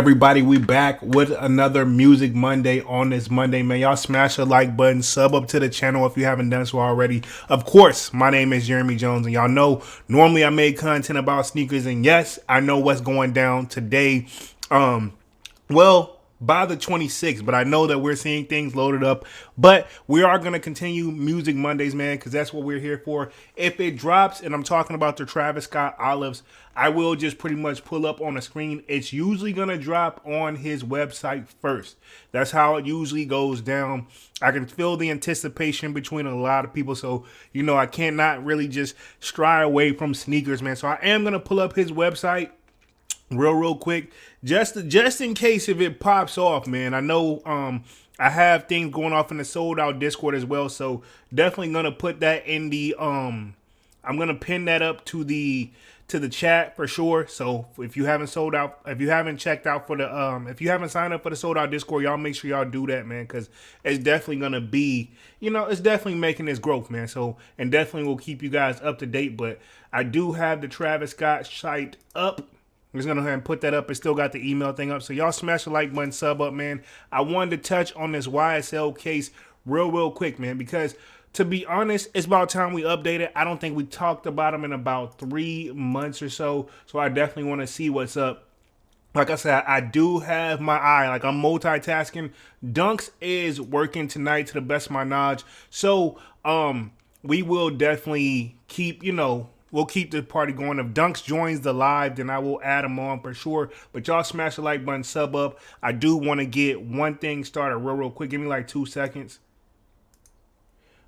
Everybody, we back with another Music Monday on this Monday, man. Y'all smash the like button, sub up to the channel if you haven't done so already. Of course, my name is Jeremy Jones, and y'all know normally I make content about sneakers, and yes, I know what's going down today. Well, by the 26th, but I know that we're seeing things loaded up. But we are going to continue Music Mondays, man, because that's what we're here for. If it drops, and I'm talking about the Travis Scott Olives, I will just pretty much pull up on the screen. It's usually going to drop on his website first. That's how it usually goes down. I can feel the anticipation between a lot of people. So, you know, I cannot really just stray away from sneakers, man. So I am going to pull up his website real quick, just in case if it pops off, man. I know I have things going off in the sold out Discord as well, so definitely gonna put that in the I'm gonna pin that up to the chat for sure. So if you haven't sold out, if you haven't checked out for the if you haven't signed up for the sold out Discord, y'all make sure y'all do that, man, because it's definitely gonna be, you know, it's definitely making this growth, man. So, and definitely will keep you guys up to date. But I do have the Travis Scott site up. I'm just going to go ahead and put that up. It still got the email thing up. So y'all smash the like button, sub up, man. I wanted to touch on this YSL case real quick, man, because to be honest, it's about time we update it. I don't think we talked about them in about 3 months or so. So I definitely want to see what's up. Like I said, I do have my eye. Like, I'm multitasking. Dunks is working tonight to the best of my knowledge. So we will definitely keep, you know, we'll keep the party going. If Dunks joins the live, then I will add him on for sure. But y'all smash the like button, sub up. I do want to get one thing started real quick. Give me like 2 seconds.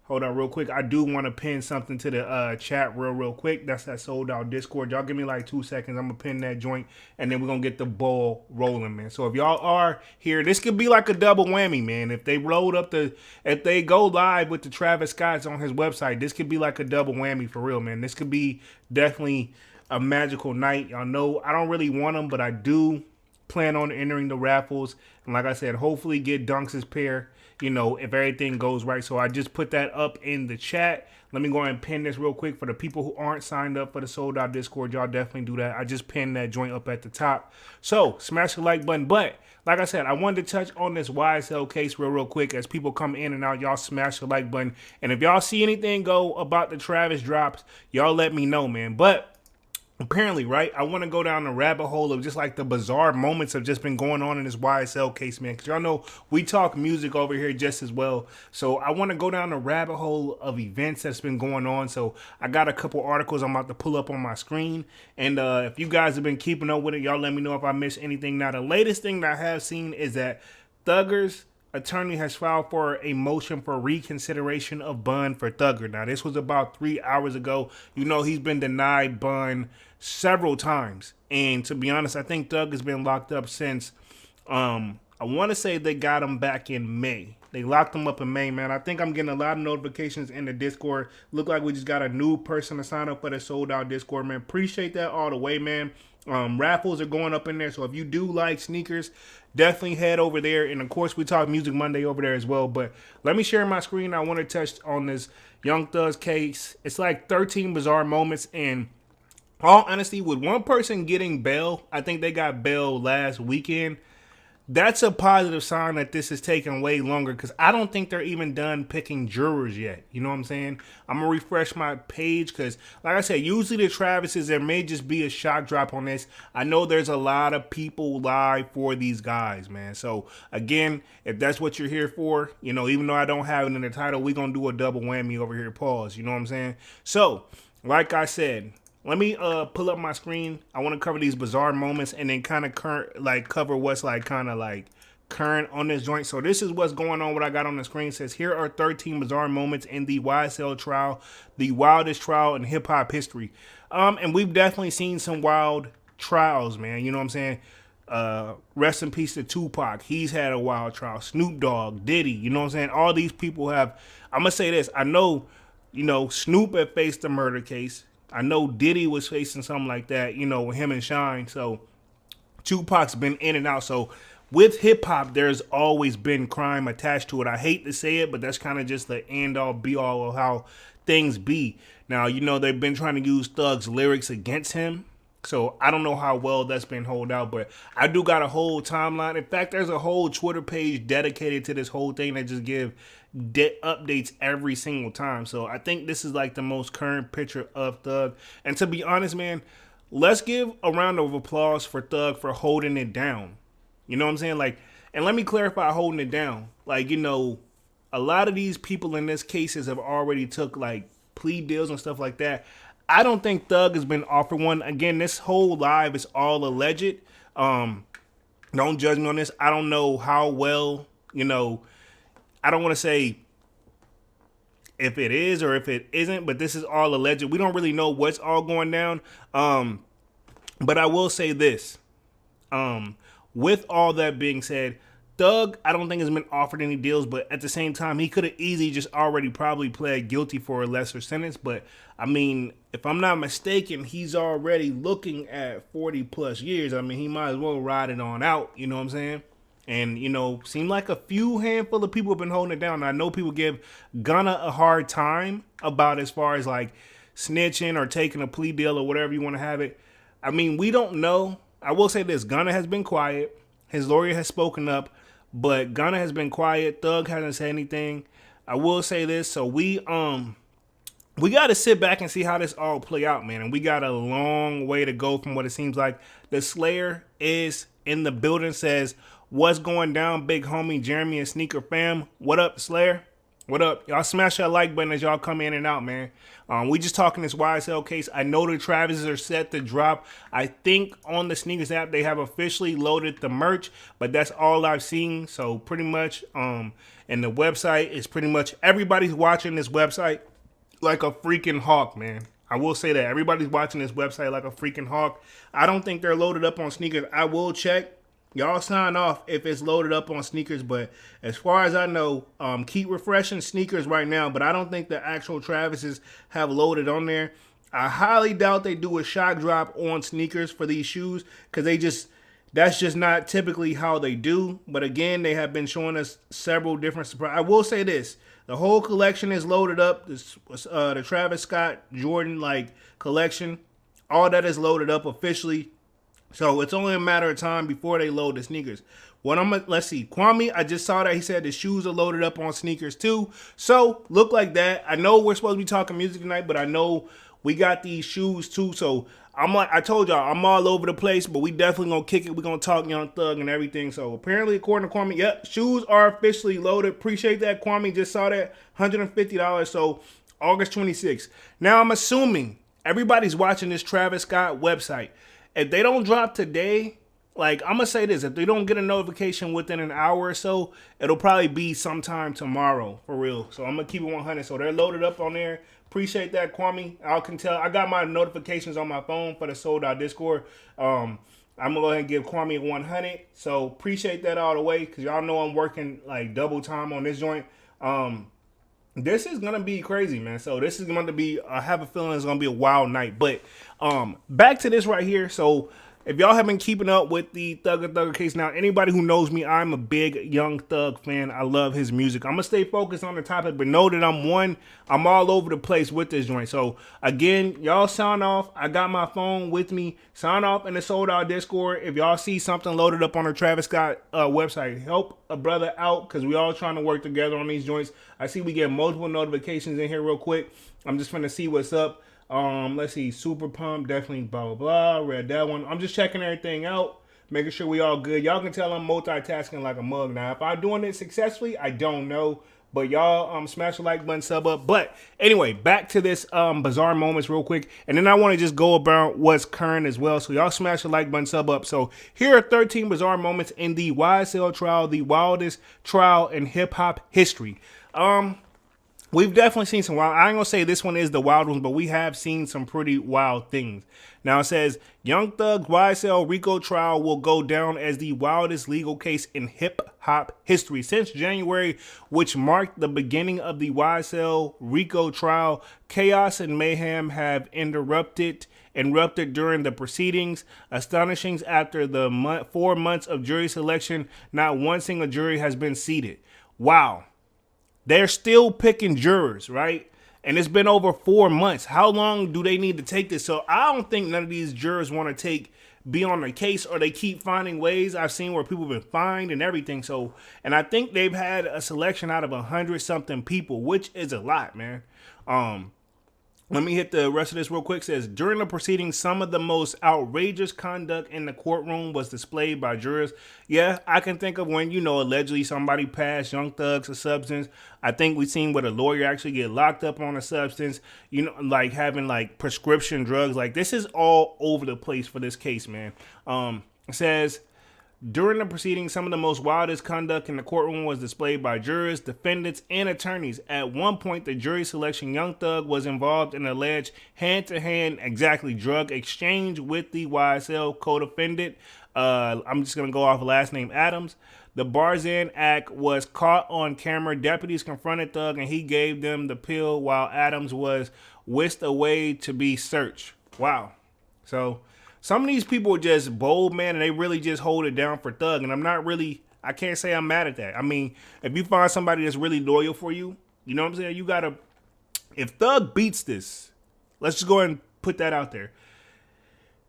Hold on real quick. I do want to pin something to the chat real quick. That's that sold out Discord. Y'all give me like 2 seconds. I'm going to pin that joint, and then we're going to get the ball rolling, man. So if y'all are here, this could be like a double whammy, man. If they load up if they go live with the Travis Scott's on his website, this could be like a double whammy for real, man. This could be definitely a magical night. Y'all know I don't really want them, but I do plan on entering the raffles. And like I said, hopefully get Dunks' pair, you know, if everything goes right. So I just put that up in the chat. Let me go ahead and pin this real quick for the people who aren't signed up for the sold out Discord. Y'all definitely do that. I just pinned that joint up at the top. So smash the like button. But like I said, I wanted to touch on this YSL case real quick as people come in and out. Y'all smash the like button. And if y'all see anything go about the Travis drops, y'all let me know, man. But apparently, right, I want to go down the rabbit hole of just like the bizarre moments have just been going on in this YSL case, man. Because y'all know we talk music over here just as well. So I want to go down the rabbit hole of events that's been going on. So I got a couple articles I'm about to pull up on my screen. And if you guys have been keeping up with it, y'all let me know if I missed anything. Now, the latest thing that I have seen is that Thugger's attorney has filed for a motion for reconsideration of bond for Thugger. Now, this was about 3 hours ago. You know, he's been denied bond several times. And to be honest, I think Thug has been locked up since, I want to say they got him back in May. They locked him up in May, man. I think I'm getting a lot of notifications in the Discord. Look like we just got a new person to sign up for the sold out Discord, man. Appreciate that all the way, man. Raffles are going up in there, so if you do like sneakers, definitely head over there. And of course, we talk Music Monday over there as well. But let me share my screen. I want to touch on this Young Thug's case. It's like 13 bizarre moments, and all honesty, with one person getting bail, I think they got bail last weekend. That's a positive sign that this is taking way longer, because I don't think they're even done picking jurors yet. You know what I'm saying? I'm going to refresh my page because, like I said, usually the Travises, there may just be a shock drop on this. I know there's a lot of people live for these guys, man. So, again, if that's what you're here for, you know, even though I don't have it in the title, we're going to do a double whammy over here. Pause. You know what I'm saying? So, like I said, let me pull up my screen. I want to cover these bizarre moments and then kind of cover what's like kind of like current on this joint. So this is what's going on. What I got on the screen says, here are 13 bizarre moments in the YSL trial, the wildest trial in hip hop history. And we've definitely seen some wild trials, man. You know what I'm saying? Rest in peace to Tupac. He's had a wild trial. Snoop Dogg, Diddy. You know what I'm saying? All these people have. I'm gonna say this. I know, you know, Snoop had faced a murder case. I know Diddy was facing something like that, you know, with him and Shine. So Tupac's been in and out. So with hip hop, there's always been crime attached to it. I hate to say it, but that's kind of just the end all be all of how things be. Now, you know, they've been trying to use Thug's lyrics against him. So I don't know how well that's been held out, but I do got a whole timeline. In fact, there's a whole Twitter page dedicated to this whole thing that just give updates every single time. So I think this is like the most current picture of Thug. And to be honest, man, let's give a round of applause for Thug for holding it down. You know what I'm saying? Like, and let me clarify holding it down. Like, you know, a lot of these people in this cases have already took like plea deals and stuff like that. I don't think Thug has been offered one. Again, this whole live is all alleged. Don't judge me on this. I don't know how well, you know, I don't want to say if it is or if it isn't, but this is all alleged. We don't really know what's all going down. But I will say this. With all that being said, Thug, I don't think has been offered any deals, but at the same time, he could have easily just already probably pled guilty for a lesser sentence. But I mean, if I'm not mistaken, he's already looking at 40 plus years. I mean, he might as well ride it on out. You know what I'm saying? And, you know, seem like a few handful of people have been holding it down. I know people give Gunna a hard time about as far as like snitching or taking a plea deal or whatever you want to have it. I mean, we don't know. I will say this. Gunna has been quiet. His lawyer has spoken up. But Gunna has been quiet. Thug hasn't said anything. I will say this. So we got to sit back and see how this all play out, man. And we got a long way to go from what it seems like. The Slayer is in the building. Says, what's going down, big homie Jeremy and Sneaker fam? What up, Slayer? What up? Y'all smash that like button as y'all come in and out, man. We just talking this YSL case. I know the Travises are set to drop. I think on the Sneakers app, they have officially loaded the merch, but that's all I've seen. So pretty much, and the website is pretty much, everybody's watching this website like a freaking hawk, man. I will say that. Everybody's watching this website like a freaking hawk. I don't think they're loaded up on Sneakers. I will check. Y'all sign off if it's loaded up on Sneakers, but as far as I know, keep refreshing Sneakers right now, but I don't think the actual Travises have loaded on there. I highly doubt they do a shock drop on Sneakers for these shoes because that's just not typically how they do. But again, they have been showing us several different surprises. I will say this. The whole collection is loaded up. This the Travis Scott Jordan collection. All that is loaded up officially. So it's only a matter of time before they load the Sneakers. Let's see. Kwame, I just saw that he said the shoes are loaded up on Sneakers too. So look like that. I know we're supposed to be talking music tonight, but I know we got these shoes too. So I told y'all, I'm all over the place, but we definitely gonna kick it. We're gonna talk Young Thug and everything. So apparently, according to Kwame, yep, shoes are officially loaded. Appreciate that, Kwame. Just saw that, $150. So August 26th. Now I'm assuming everybody's watching this Travis Scott website. If they don't drop today, I'm going to say this. If they don't get a notification within an hour or so, it'll probably be sometime tomorrow, for real. So I'm going to keep it 100. So they're loaded up on there. Appreciate that, Kwame. I got my notifications on my phone for the Sold Out Discord. I'm going to go ahead and give Kwame 100. So appreciate that all the way because y'all know I'm working double time on this joint. This is going to be crazy, man. So this is going to be, I have a feeling it's going to be a wild night. But back to this right here. So if y'all have been keeping up with the Thugger case, now anybody who knows me, I'm a big Young Thug fan. I love his music. I'm going to stay focused on the topic, but know that I'm all over the place with this joint. So again, y'all sign off. I got my phone with me. Sign off in the Sold Out Discord. If y'all see something loaded up on the Travis Scott website, help a brother out because we all trying to work together on these joints. I see we get multiple notifications in here real quick. I'm just going to see what's up. Let's see, Super Pump, definitely blah, blah, blah. Read that one. I'm just checking everything out, making sure we all good. Y'all can tell I'm multitasking like a mug now. If I'm doing it successfully, I don't know. But y'all smash the like button, sub up. But anyway, back to this bizarre moments real quick. And then I want to just go about what's current as well. So y'all smash the like button, sub up. So here are 13 bizarre moments in the YSL trial, the wildest trial in hip-hop history. We've definitely seen some wild. I ain't gonna say this one is the wild one, but we have seen some pretty wild things. Now it says Young Thug's YSL RICO trial will go down as the wildest legal case in hip hop history since January, which marked the beginning of the YSL RICO trial. Chaos and mayhem have erupted during the proceedings. Astonishing, after the 4 months of jury selection, not one single jury has been seated. Wow. They're still picking jurors, right? And it's been over 4 months. How long do they need to take this? So I don't think none of these jurors want to be on the case, or they keep finding ways. I've seen where people have been fined and everything. So, and I think they've had a selection out of 100-something people, which is a lot, man. Let me hit the rest of this real quick. It says, during the proceedings, some of the most outrageous conduct in the courtroom was displayed by jurors. Yeah, I can think of when, allegedly somebody passed Young Thugs a substance. I think we've seen where the lawyer actually get locked up on a substance, like having like prescription drugs. Like, this is all over the place for this case, man. It says, during the proceedings, some of the most wildest conduct in the courtroom was displayed by jurors, defendants, and attorneys. At one point, the jury selection Young Thug was involved in alleged hand-to-hand, drug exchange with the YSL Co-Defendant. I'm just going to go off last name Adams. The Barzan act was caught on camera. Deputies confronted Thug, and he gave them the pill while Adams was whisked away to be searched. Wow. So some of these people are just bold, man, and they really just hold it down for Thug. And I can't say I'm mad at that. I mean, if you find somebody that's really loyal for you, you know what I'm saying? If Thug beats this, let's just go ahead and put that out there.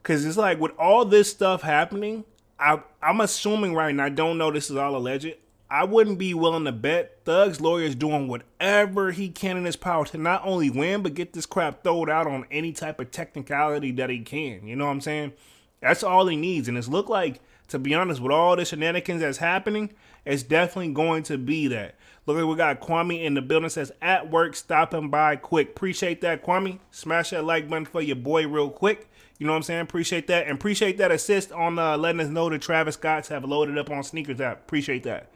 Because it's like, with all this stuff happening, I'm assuming right now, I don't know, this is all alleged, I wouldn't be willing to bet Thug's lawyer is doing whatever he can in his power to not only win, but get this crap thrown out on any type of technicality that he can. You know what I'm saying? That's all he needs. And it's look like, to be honest, with all the shenanigans that's happening, it's definitely going to be that. Look like we got Kwame in the building. Says, at work, stopping by quick. Appreciate that, Kwame. Smash that like button for your boy real quick. You know what I'm saying? Appreciate that. And appreciate that assist on letting us know the Travis Scotts have loaded up on Sneakers app. Appreciate that.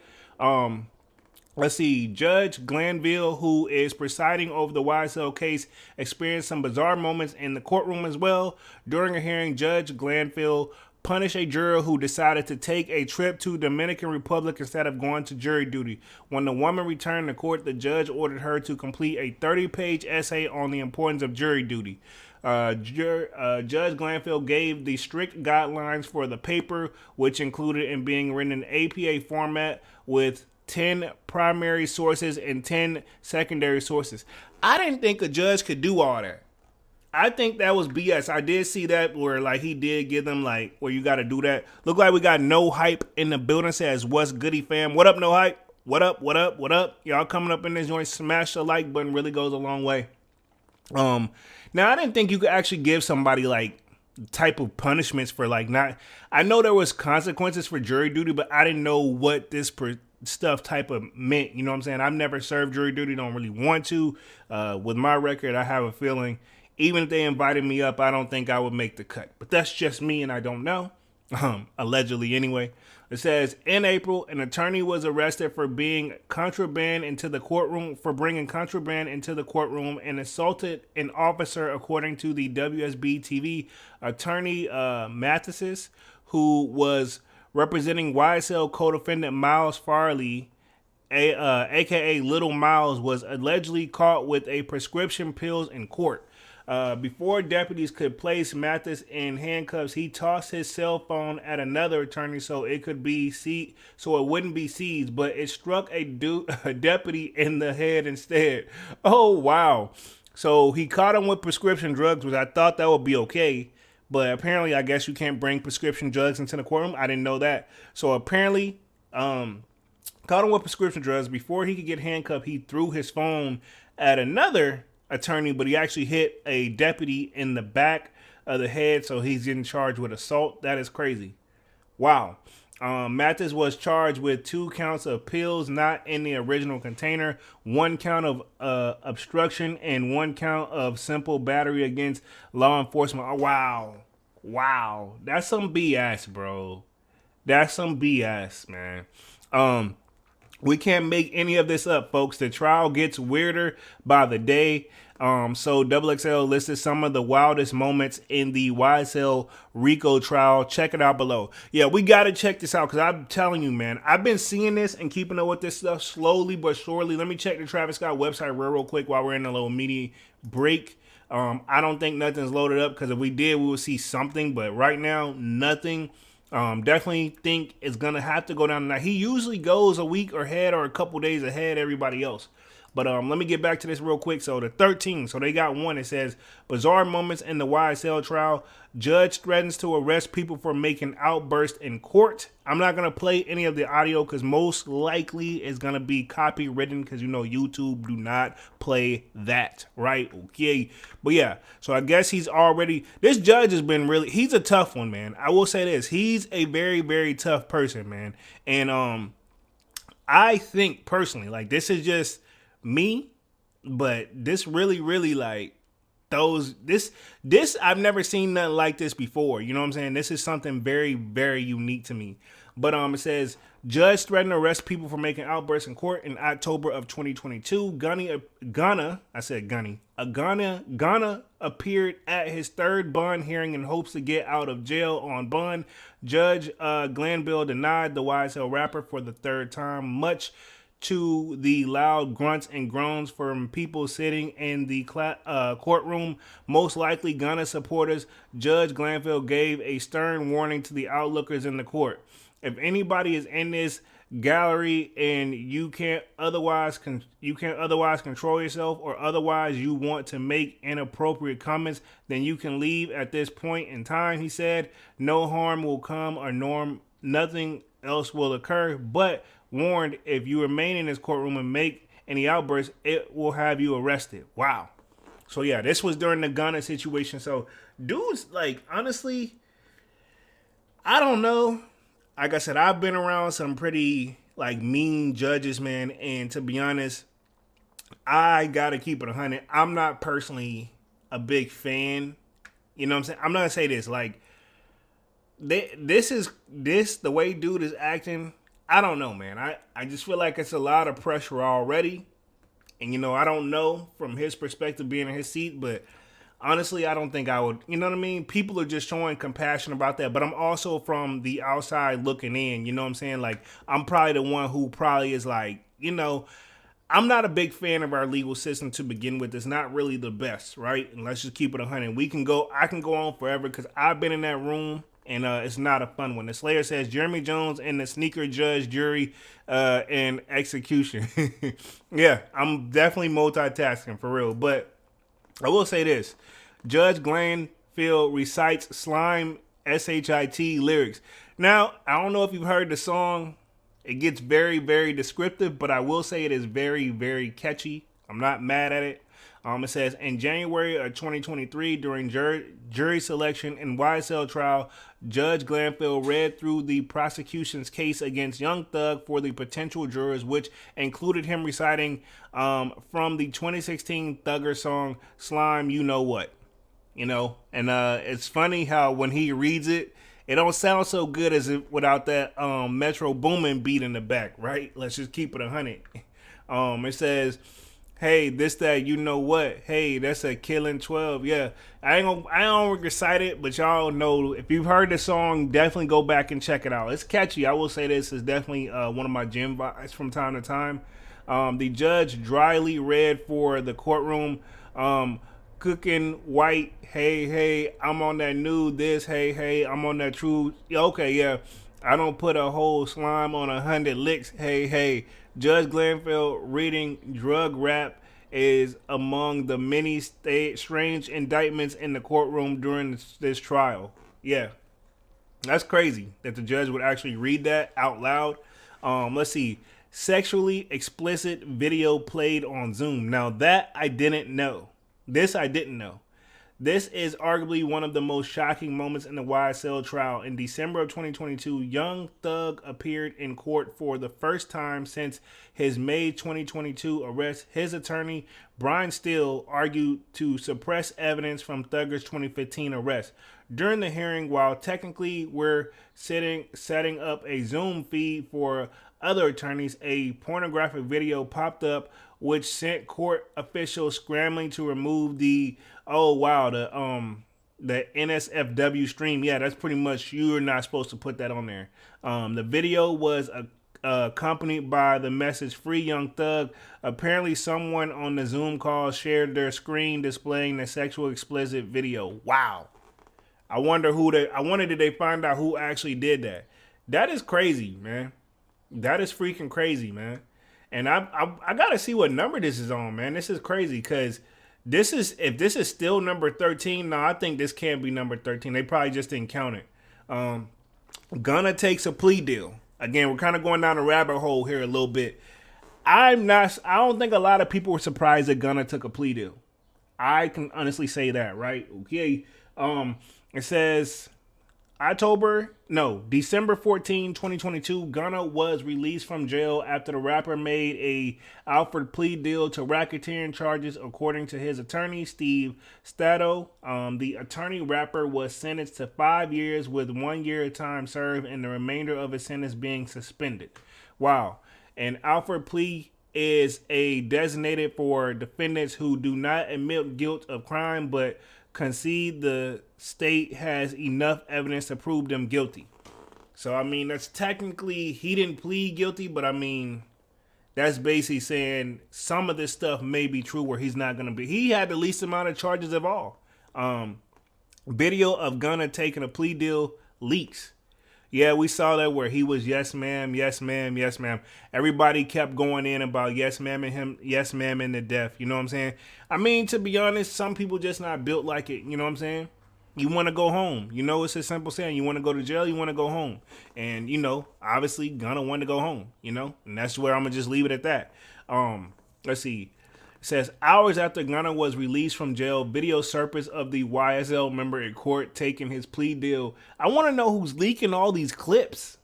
Let's see. Judge Glanville, who is presiding over the YSL case, experienced some bizarre moments in the courtroom as well. During a hearing, Judge Glanville punished a juror who decided to take a trip to Dominican Republic instead of going to jury duty. When the woman returned to court, the judge ordered her to complete a 30-page essay on the importance of jury duty. Judge Glanville gave the strict guidelines for the paper, which included in being written in APA format with 10 primary sources and 10 secondary sources. I didn't think a judge could do all that. I think that was BS. I did see that where like he did give them like where you got to do that. Look like we got No Hype in the building. Says, what's goody fam? What up, No Hype? What up? What up? What up? Y'all coming up in this joint? Smash the like button. Really goes a long way. Now I didn't think you could actually give somebody like type of punishments for like not. I know there was consequences for jury duty, but I didn't know what this stuff type of meant. You know what I'm saying? I've never served jury duty. Don't really want to. With my record, I have a feeling even if they invited me up, I don't think I would make the cut. But that's just me, and I don't know. Allegedly, anyway. It says, in April, an attorney was arrested for bringing contraband into the courtroom and assaulted an officer, according to the WSB TV. Attorney Mathesis, who was representing YSL co-defendant Miles Farley, aka Little Miles, was allegedly caught with a prescription pills in court. Before deputies could place Mathis in handcuffs, he tossed his cell phone at another attorney so it wouldn't be seized, but it struck a deputy in the head instead. Oh, wow. So he caught him with prescription drugs, which I thought that would be okay. But apparently, I guess you can't bring prescription drugs into the courtroom. I didn't know that. So apparently, caught him with prescription drugs. Before he could get handcuffed, he threw his phone at another attorney, but he actually hit a deputy in the back of the head, so he's getting charged with assault. That is crazy. Wow. Mathis was charged with 2 counts of pills not in the original container, 1 count of obstruction, and 1 count of simple battery against law enforcement. Oh, wow. That's some BS, bro. That's some BS, man. We can't make any of this up, folks. The trial gets weirder by the day. So XXL listed some of the wildest moments in the YSL RICO trial. Check it out below. Yeah, we got to check this out because I'm telling you, man, I've been seeing this and keeping up with this stuff slowly but surely. Let me check the Travis Scott website real quick while we're in a little media break. I don't think nothing's loaded up because if we did, we would see something. But right now, nothing. Definitely think it's gonna have to go down. Now he usually goes a week ahead or a couple days ahead everybody else. But let me get back to this real quick. So the 13, so they got one. It says bizarre moments in the YSL trial. Judge threatens to arrest people for making outbursts in court. I'm not gonna play any of the audio because most likely it's gonna be copywritten because you know YouTube do not play that, right? Okay, but yeah. So I guess he's already. This judge has been really. He's a tough one, man. I will say this. He's a very very tough person, man. And I think personally, like this is just me, but this really like this I've never seen nothing like this before. You know what I'm saying? This is something very very unique to me. But it says judge threatened to arrest people for making outbursts in court in October of 2022. Ghana appeared at his third bond hearing in hopes to get out of jail on bond. Judge Glanville denied the YSL rapper for the third time, much to the loud grunts and groans from people sitting in the courtroom, most likely Ghana supporters. Judge Glanville gave a stern warning to the outlookers in the court. If anybody is in this gallery and you can't otherwise control yourself, or otherwise you want to make inappropriate comments, then you can leave at this point in time, he said. No harm will come or nothing else will occur, but warned, if you remain in this courtroom and make any outbursts, it will have you arrested. Wow. So yeah, this was during the Ghana situation. So dudes, like, honestly, I don't know. Like I said, I've been around some pretty like mean judges, man, and to be honest, I gotta keep it 100. I'm not personally a big fan. You know what I'm saying? I'm not gonna say this like the way dude is acting. I don't know, man. I just feel like it's a lot of pressure already. And, you know, I don't know from his perspective being in his seat, but honestly, I don't think I would, you know what I mean? People are just showing compassion about that. But I'm also from the outside looking in, you know what I'm saying? Like, I'm probably the one who probably is like, you know, I'm not a big fan of our legal system to begin with. It's not really the best, right? And let's just keep it 100. I can go on forever because I've been in that room. And it's not a fun one. The Slayer says Jeremy Jones and the sneaker judge, jury, and execution. Yeah, I'm definitely multitasking for real. But I will say this. Judge Glanville recites Slime SHIT lyrics. Now, I don't know if you've heard the song. It gets very, very descriptive, but I will say it is very, very catchy. I'm not mad at it. It says, in January of 2023, during jury selection in YSL trial, Judge Glanville read through the prosecution's case against Young Thug for the potential jurors, which included him reciting from the 2016 Thugger song, Slime, You Know What. You know, and it's funny how when he reads it, it don't sound so good as if without that Metro Boomin beat in the back, right? Let's just keep it 100. It says, hey, this, that, you know what? Hey, that's a killing 12. Yeah, I don't recite it, but y'all know if you've heard the song, definitely go back and check it out. It's catchy. I will say this is definitely one of my gym vibes from time to time. The judge dryly read for the courtroom, cooking white. Hey, I'm on that new this. Hey, I'm on that true. Okay, yeah. I don't put a whole slime on 100 licks. Hey. Judge Glanville reading drug rap is among the many strange indictments in the courtroom during this trial. Yeah, that's crazy that the judge would actually read that out loud. Let's see. Sexually explicit video played on Zoom. Now that I didn't know. This I didn't know. This is arguably one of the most shocking moments in the YSL trial. In December of 2022, Young Thug appeared in court for the first time since his May 2022 arrest. His attorney, Brian Steele, argued to suppress evidence from Thugger's 2015 arrest. During the hearing, while technically we're setting up a Zoom feed for other attorneys, a pornographic video popped up which sent court officials scrambling to remove the NSFW stream. Yeah, that's pretty much, you're not supposed to put that on there. The video was accompanied by the message "Free Young Thug." Apparently someone on the Zoom call shared their screen displaying the sexual explicit video. Wow. I wonder did they find out who actually did that? That is crazy, man. That is freaking crazy, man. And I gotta see what number this is on, man. This is crazy because this is if this is still number 13. No, I think this can't be number 13. They probably just didn't count it. Gunna takes a plea deal. Again, we're kind of going down a rabbit hole here a little bit. I don't think a lot of people were surprised that Gunna took a plea deal. I can honestly say that, right? Okay. It says December 14, 2022, Gunna was released from jail after the rapper made a offered plea deal to racketeering charges, according to his attorney, Steve Stato. The attorney rapper was sentenced to 5 years with 1 year time served and the remainder of his sentence being suspended. Wow. An offered plea is a designated for defendants who do not admit guilt of crime but concede the state has enough evidence to prove them guilty. So, I mean, that's technically, he didn't plead guilty, but I mean, that's basically saying some of this stuff may be true where he's not going to be. He had the least amount of charges of all. Video of Gunna taking a plea deal leaks. Yeah, we saw that where he was yes ma'am, yes ma'am, yes ma'am. Everybody kept going in about yes ma'am and him, yes ma'am and the death. You know what I'm saying? I mean, to be honest, some people just not built like it. You know what I'm saying? You want to go home. You know, it's a simple saying. You want to go to jail, you want to go home. And, you know, obviously Gunna wanted to go home, you know? And that's where I'm going to just leave it at that. Let's see. It says, hours after Gunna was released from jail, video surfaced of the YSL member in court taking his plea deal. I want to know who's leaking all these clips.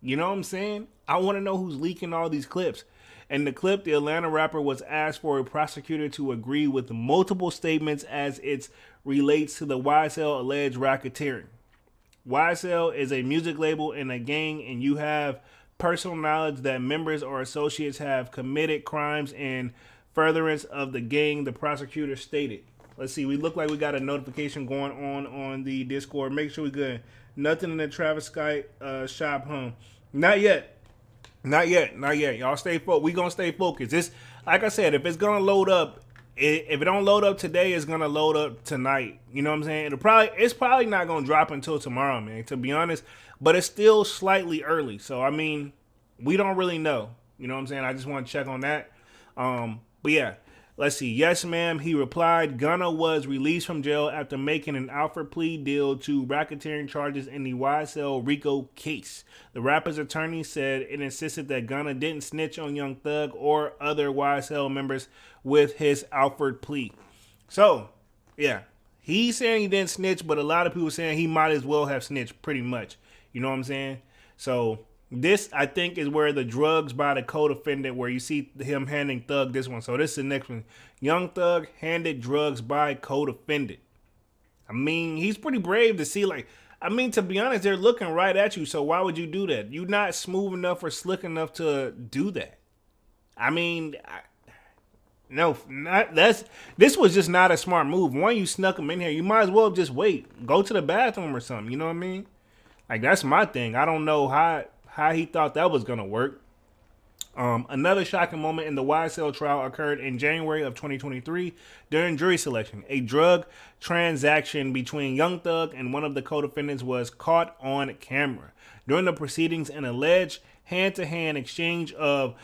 You know what I'm saying? I want to know who's leaking all these clips. In the clip, the Atlanta rapper was asked for a prosecutor to agree with multiple statements as it relates to the YSL alleged racketeering. YSL is a music label and a gang, and you have personal knowledge that members or associates have committed crimes in furtherance of the gang, the prosecutor stated. Let's see. We look like we got a notification going on the Discord. Make sure we good. Nothing in the Travis Scott shop, Not yet. Not yet. Y'all stay focused. We gonna stay focused. This, like I said, if it's gonna load up, if it don't load up today, it's gonna load up tonight. You know what I'm saying? It's probably not gonna drop until tomorrow, man. To be honest, but it's still slightly early. So I mean, we don't really know. You know what I'm saying? I just want to check on that. But yeah, let's see. Yes, ma'am. He replied, Gunna was released from jail after making an offered plea deal to racketeering charges in the YSL RICO case. The rapper's attorney said it insisted that Gunna didn't snitch on Young Thug or other YSL members with his offered plea. So, yeah, he's saying he didn't snitch, but a lot of people saying he might as well have snitched pretty much. You know what I'm saying? So, this, I think, is where the drugs by the co-defendant, where you see him handing Thug this one. So this is the next one. Young Thug handed drugs by co-defendant. I mean, he's pretty brave to see, like, I mean, to be honest, they're looking right at you. So why would you do that? You're not smooth enough or slick enough to do that. I mean, this was just not a smart move. One, you snuck him in here. You might as well just wait. Go to the bathroom or something. You know what I mean? Like, that's my thing. I don't know how he thought that was going to work. Another shocking moment in the YSL trial occurred in January of 2023 during jury selection. A drug transaction between Young Thug and one of the co-defendants was caught on camera. During the proceedings, an alleged hand-to-hand exchange of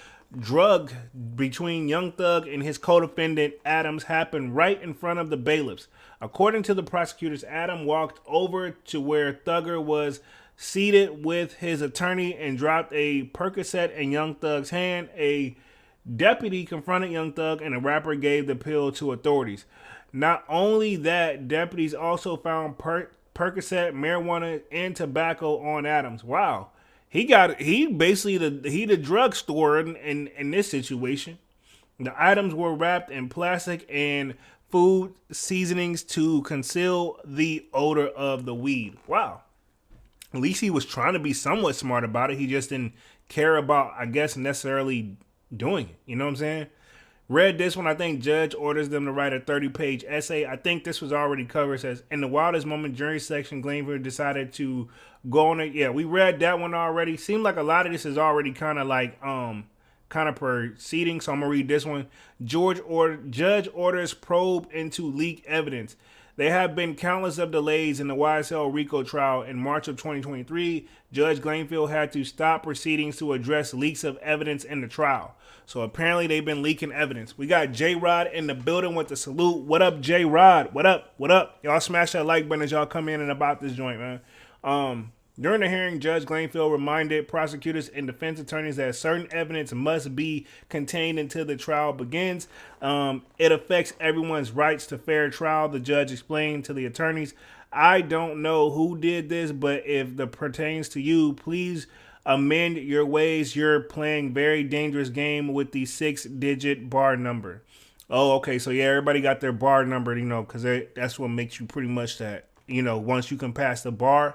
drug between Young Thug and his co-defendant Adams happened right in front of the bailiffs. According to the prosecutors, Adam walked over to where Thugger was seated with his attorney and dropped a Percocet in Young Thug's hand. A deputy confronted Young Thug and the rapper gave the pill to authorities. Not only that, deputies also found Percocet, marijuana, and tobacco on Adams. Wow. He basically the drugstore in this situation. The items were wrapped in plastic and food seasonings to conceal the odor of the weed. Wow. At least he was trying to be somewhat smart about it. He just didn't care about, I guess, necessarily doing it. You know what I'm saying? Read this one. I think judge orders them to write a 30-page essay. I think this was already covered. It says, in the wildest moment, jury section, Glanville decided to go on it. Yeah, we read that one already. Seemed like a lot of this is already kind of proceeding. So I'm going to read this one. Judge orders probe into leaked evidence. There have been countless of delays in the YSL RICO trial. In March of 2023, Judge Glanfield had to stop proceedings to address leaks of evidence in the trial. So apparently they've been leaking evidence. We got J-Rod in the building with the salute. What up, J-Rod? What up? What up? Y'all smash that like button as y'all come in and about this joint, man. During the hearing, Judge Glanfield reminded prosecutors and defense attorneys that certain evidence must be contained until the trial begins. It affects everyone's rights to fair trial, the judge explained to the attorneys. I don't know who did this, but if it pertains to you, please amend your ways. You're playing very dangerous game with the 6-digit bar number. Oh, okay. So, yeah, everybody got their bar number, because that's what makes you pretty much that, once you can pass the bar,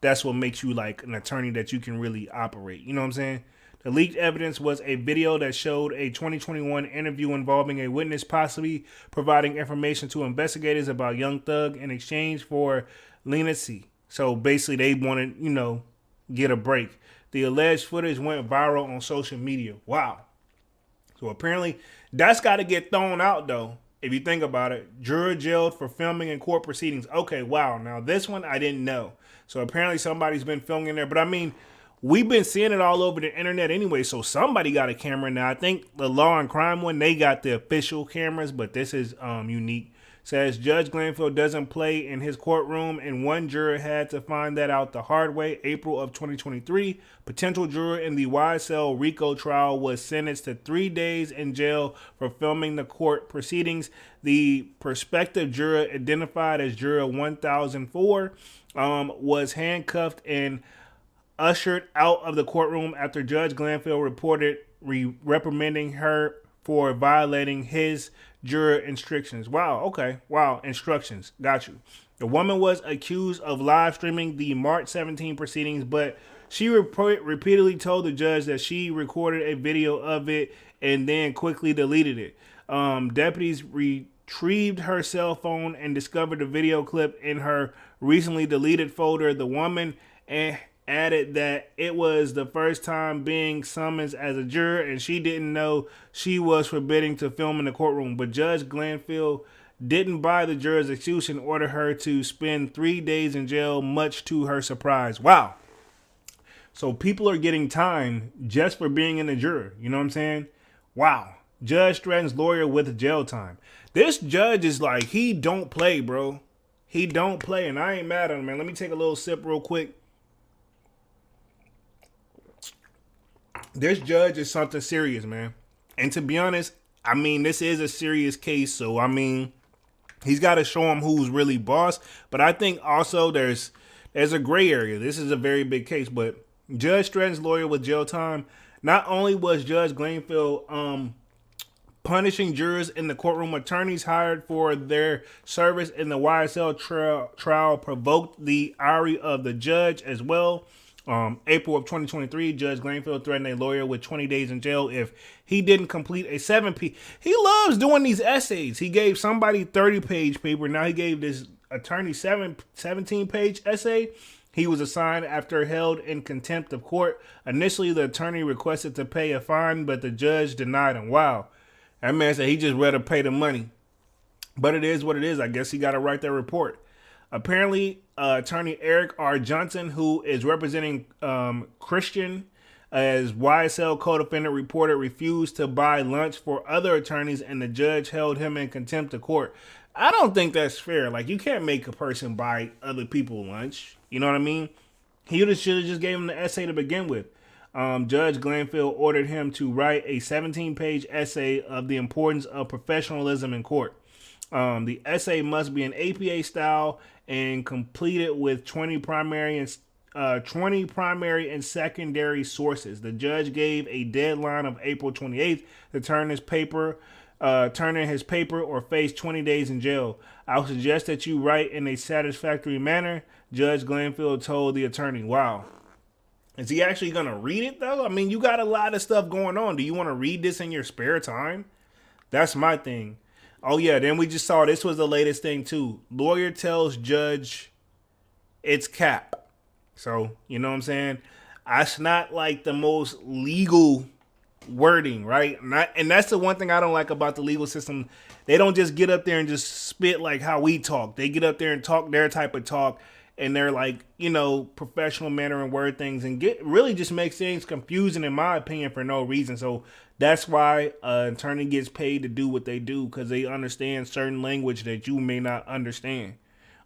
that's what makes you like an attorney that you can really operate. You know what I'm saying? The leaked evidence was a video that showed a 2021 interview involving a witness possibly providing information to investigators about Young Thug in exchange for leniency. So basically they wanted, get a break. The alleged footage went viral on social media. Wow. So apparently that's got to get thrown out though. If you think about it, juror jailed for filming in court proceedings. Okay, wow. Now this one I didn't know. So apparently somebody's been filming in there. But I mean, we've been seeing it all over the internet anyway. So somebody got a camera now. I think the Law and Crime one, they got the official cameras, but this is unique. Says Judge Glanfield doesn't play in his courtroom, and one juror had to find that out the hard way. April of 2023, potential juror in the YSL RICO trial was sentenced to 3 days in jail for filming the court proceedings. The prospective juror, identified as juror 1004, was handcuffed and ushered out of the courtroom after Judge Glanfield reported reprimanding her for violating his juror instructions. Wow, okay. Wow, instructions. Got you. The woman was accused of live streaming the March 17 proceedings, but she repeatedly told the judge that she recorded a video of it and then quickly deleted it. Deputies retrieved her cell phone and discovered the video clip in her recently deleted folder. The woman added that it was the first time being summoned as a juror and she didn't know she was forbidden to film in the courtroom. But Judge Glanfield didn't buy the juror's excuse and ordered her to spend 3 days in jail, much to her surprise. Wow. So people are getting time just for being in the juror. You know what I'm saying? Wow. Judge threatens lawyer with jail time. This judge is like, he don't play, bro. He don't play, and I ain't mad at him, man. Let me take a little sip real quick. This judge is something serious, man. And to be honest, I mean, this is a serious case. So, I mean, he's got to show him who's really boss. But I think also there's a gray area. This is a very big case. But judge threatens lawyer with jail time. Not only was Judge Glanfield punishing jurors in the courtroom, attorneys hired for their service in the YSL trial provoked the ire of the judge as well. April of 2023, Judge Glanfield threatened a lawyer with 20 days in jail if he didn't complete a 7P. He loves doing these essays. He gave somebody 30-page paper. Now he gave this attorney 17-page essay. He was assigned after held in contempt of court. Initially, the attorney requested to pay a fine, but the judge denied him. Wow. That man said he just rather pay the money. But it is what it is. I guess he got to write that report. Apparently, attorney Eric R. Johnson, who is representing Christian as YSL Co-Defendant, reported refused to buy lunch for other attorneys, and the judge held him in contempt of court. I don't think that's fair. Like, you can't make a person buy other people lunch. You know what I mean? He should have just gave him the essay to begin with. Judge Glanfield ordered him to write a 17-page essay of the importance of professionalism in court. The essay must be an APA style and completed with 20 primary and secondary sources. The judge gave a deadline of April 28th to turn in his paper or face 20 days in jail. I would suggest that you write in a satisfactory manner, Judge Glanfield told the attorney. Wow. Is he actually going to read it, though? I mean, you got a lot of stuff going on. Do you want to read this in your spare time? That's my thing. Oh, yeah, then we just saw this was the latest thing, too. Lawyer tells judge it's cap. So, you know what I'm saying? That's not like the most legal wording, right? And that's the one thing I don't like about the legal system. They don't just get up there and just spit like how we talk. They get up there and talk their type of talk, and they're like, professional manner and word things, and get really just makes things confusing, in my opinion, for no reason. So that's why an attorney gets paid to do what they do, because they understand certain language that you may not understand.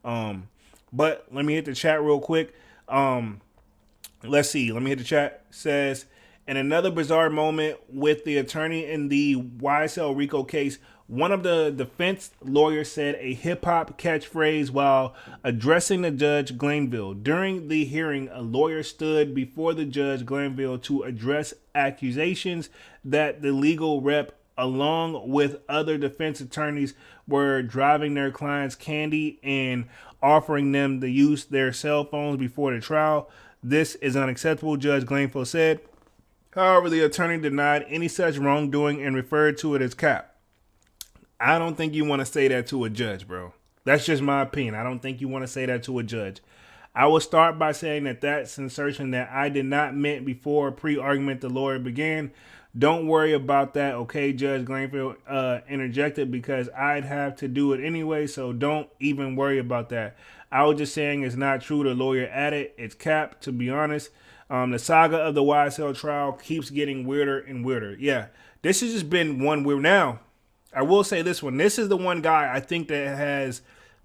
But let me hit the chat real quick. Let's see. Let me hit the chat. It says, in another bizarre moment with the attorney in the YSL RICO case, one of the defense lawyers said a hip-hop catchphrase while addressing the judge Glanville. During the hearing, a lawyer stood before the judge Glanville to address accusations that the legal rep, along with other defense attorneys, were driving their clients candy and offering them to use their cell phones before the trial. This is unacceptable, Judge Glanville said. However, the attorney denied any such wrongdoing and referred to it as cap. I don't think you want to say that to a judge, bro. That's just my opinion. I don't think you want to say that to a judge. I will start by saying that that's an assertion that I did not meant before pre-argument the lawyer began. Don't worry about that, okay, Judge Glanville interjected, because I'd have to do it anyway, so don't even worry about that. I was just saying it's not true, the lawyer added. It's cap, to be honest. The saga of the YSL trial keeps getting weirder and weirder. Yeah, this has just been one weird. Now, I will say this one. This is the one guy I think that has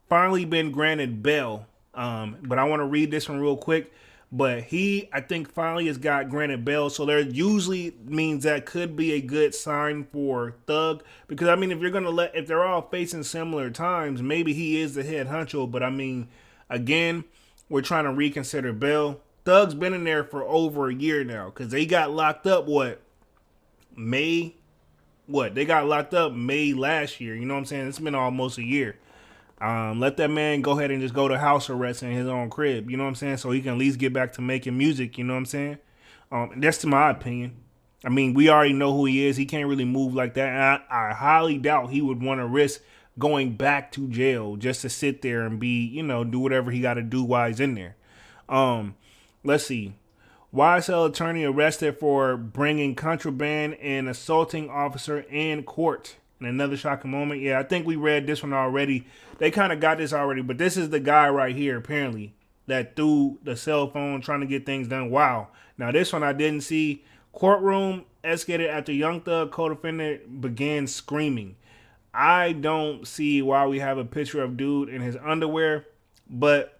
finally been granted bail. But I want to read this one real quick. But he, I think, finally has got granted bail. So there usually means that could be a good sign for Thug. Because, I mean, if they're all facing similar times, maybe he is the head honcho. But, I mean, again, we're trying to reconsider bail. Thug's been in there for over a year now. Because they got locked up, May last year. You know what I'm saying? It's been almost a year. Let that man go ahead and just go to house arrest in his own crib. You know what I'm saying? So he can at least get back to making music. You know what I'm saying? That's to my opinion. I mean, we already know who he is. He can't really move like that. And I highly doubt he would want to risk going back to jail just to sit there and be, do whatever he got to do while he's in there. Let's see. YSL attorney arrested for bringing contraband and assaulting officer in court. In another shocking moment. Yeah, I think we read this one already. They kind of got this already, but this is the guy right here, apparently, that threw the cell phone trying to get things done. Wow. Now, this one I didn't see. Courtroom escalated after Young Thug co-defendant began screaming. I don't see why we have a picture of dude in his underwear, but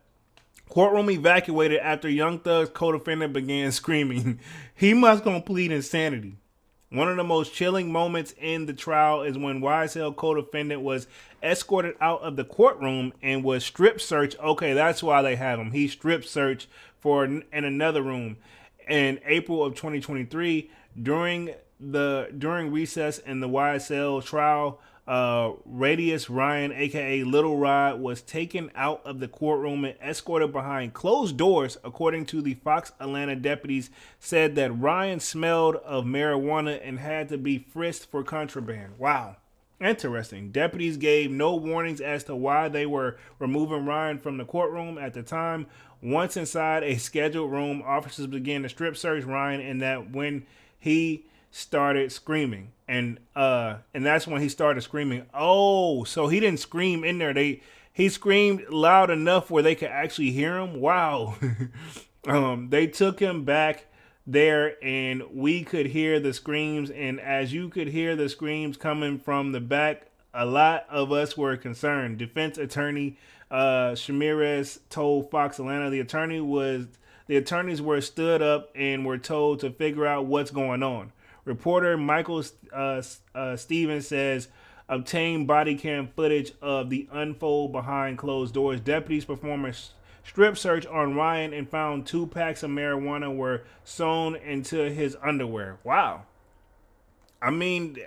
courtroom evacuated after Young Thug's co-defendant began screaming. He must gonna plead insanity. One of the most chilling moments in the trial is when YSL co-defendant was escorted out of the courtroom and was strip searched. Okay, that's why they have him. He strip searched in another room in April of 2023 during recess in the YSL trial. Radius Ryan, aka Little Rod, was taken out of the courtroom and escorted behind closed doors. According to the Fox Atlanta deputies, said that Ryan smelled of marijuana and had to be frisked for contraband. Wow. Interesting. Deputies gave no warnings as to why they were removing Ryan from the courtroom at the time. Once inside a scheduled room, officers began to strip search Ryan, and that when he started screaming, and that's when he started screaming. Oh, so he didn't scream in there. He screamed loud enough where they could actually hear him. Wow. They took him back there, and we could hear the screams. And as you could hear the screams coming from the back, a lot of us were concerned. Defense attorney Shamirez told Fox Atlanta the attorneys were stood up and were told to figure out what's going on. Reporter Michael Stevens says, obtained body cam footage of the unfold behind closed doors. Deputies performed a strip search on Ryan and found 2 packs of marijuana were sewn into his underwear. Wow. I mean,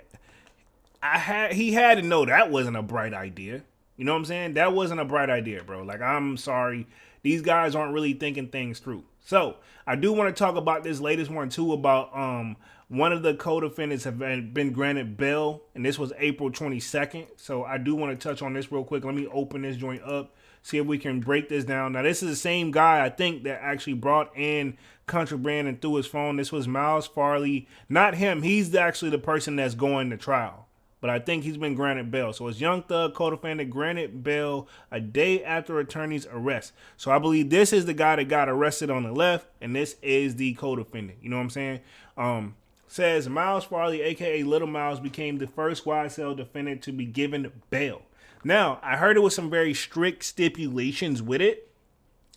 he had to know that wasn't a bright idea. You know what I'm saying? That wasn't a bright idea, bro. Like, I'm sorry. These guys aren't really thinking things through. So, I do want to talk about this latest one, too, about one of the co-defendants have been granted bail, and this was April 22nd. So, I do want to touch on this real quick. Let me open this joint up see if we can break this down. Now, this is the same guy, I think, that actually brought in contraband and through his phone. This was Miles Farley. Not him. He's actually the person that's going to trial. But I think he's been granted bail. So it's Young Thug, co-defendant, granted bail a day after attorney's arrest. So I believe this is the guy that got arrested on the left, and this is the co-defendant. You know what I'm saying? Says Miles Farley, a.k.a. Little Miles, became the first YSL defendant to be given bail. Now, I heard it was some very strict stipulations with it.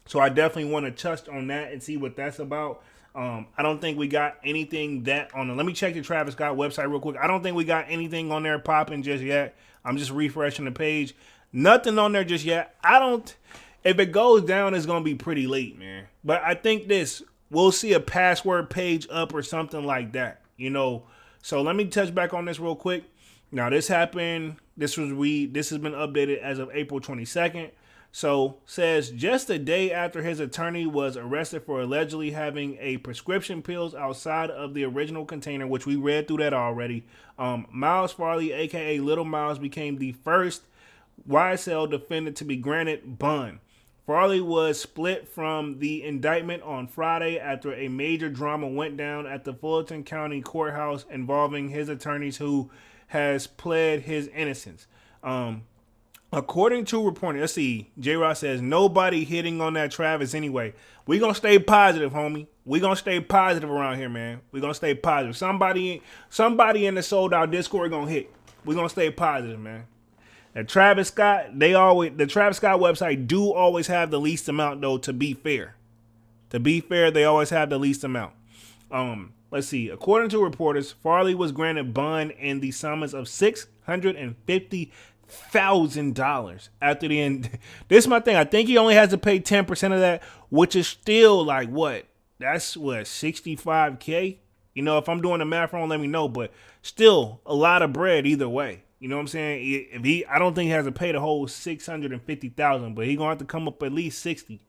So I definitely want to touch on that and see what that's about. I don't think we got anything that on the, let me check the Travis Scott website real quick. I don't think we got anything on there popping just yet. I'm just refreshing the page. Nothing on there just yet. If it goes down, it's going to be pretty late, man. But I think we'll see a password page up or something like that, you know. So let me touch back on this real quick. Now this happened, this has been updated as of April 22nd. So says just a day after his attorney was arrested for allegedly having a prescription pills outside of the original container, which we read through that already. Miles Farley, aka Little Miles, became the first YSL defendant to be granted bond. Farley was split from the indictment on Friday after a major drama went down at the Fulton County Courthouse involving his attorneys, who has pled his innocence. According to reporting, let's see, J-Rod says, nobody hitting on that Travis anyway. We gonna stay positive, homie. We gonna stay positive around here, man. We gonna stay positive. Somebody in the sold out Discord gonna hit. We gonna stay positive, man. And Travis Scott, the Travis Scott website do always have the least amount, though, to be fair. To be fair, they always have the least amount. Let's see. According to reporters, Farley was granted bond in the summons of $650,000 after the end. This is my thing. I think he only has to pay 10% of that, which is still like what? That's what, $65K? You know, if I'm doing the math wrong, let me know. But still a lot of bread either way. You know what I'm saying? I don't think he has to pay the whole $650,000, but he gonna have to come up at least 60,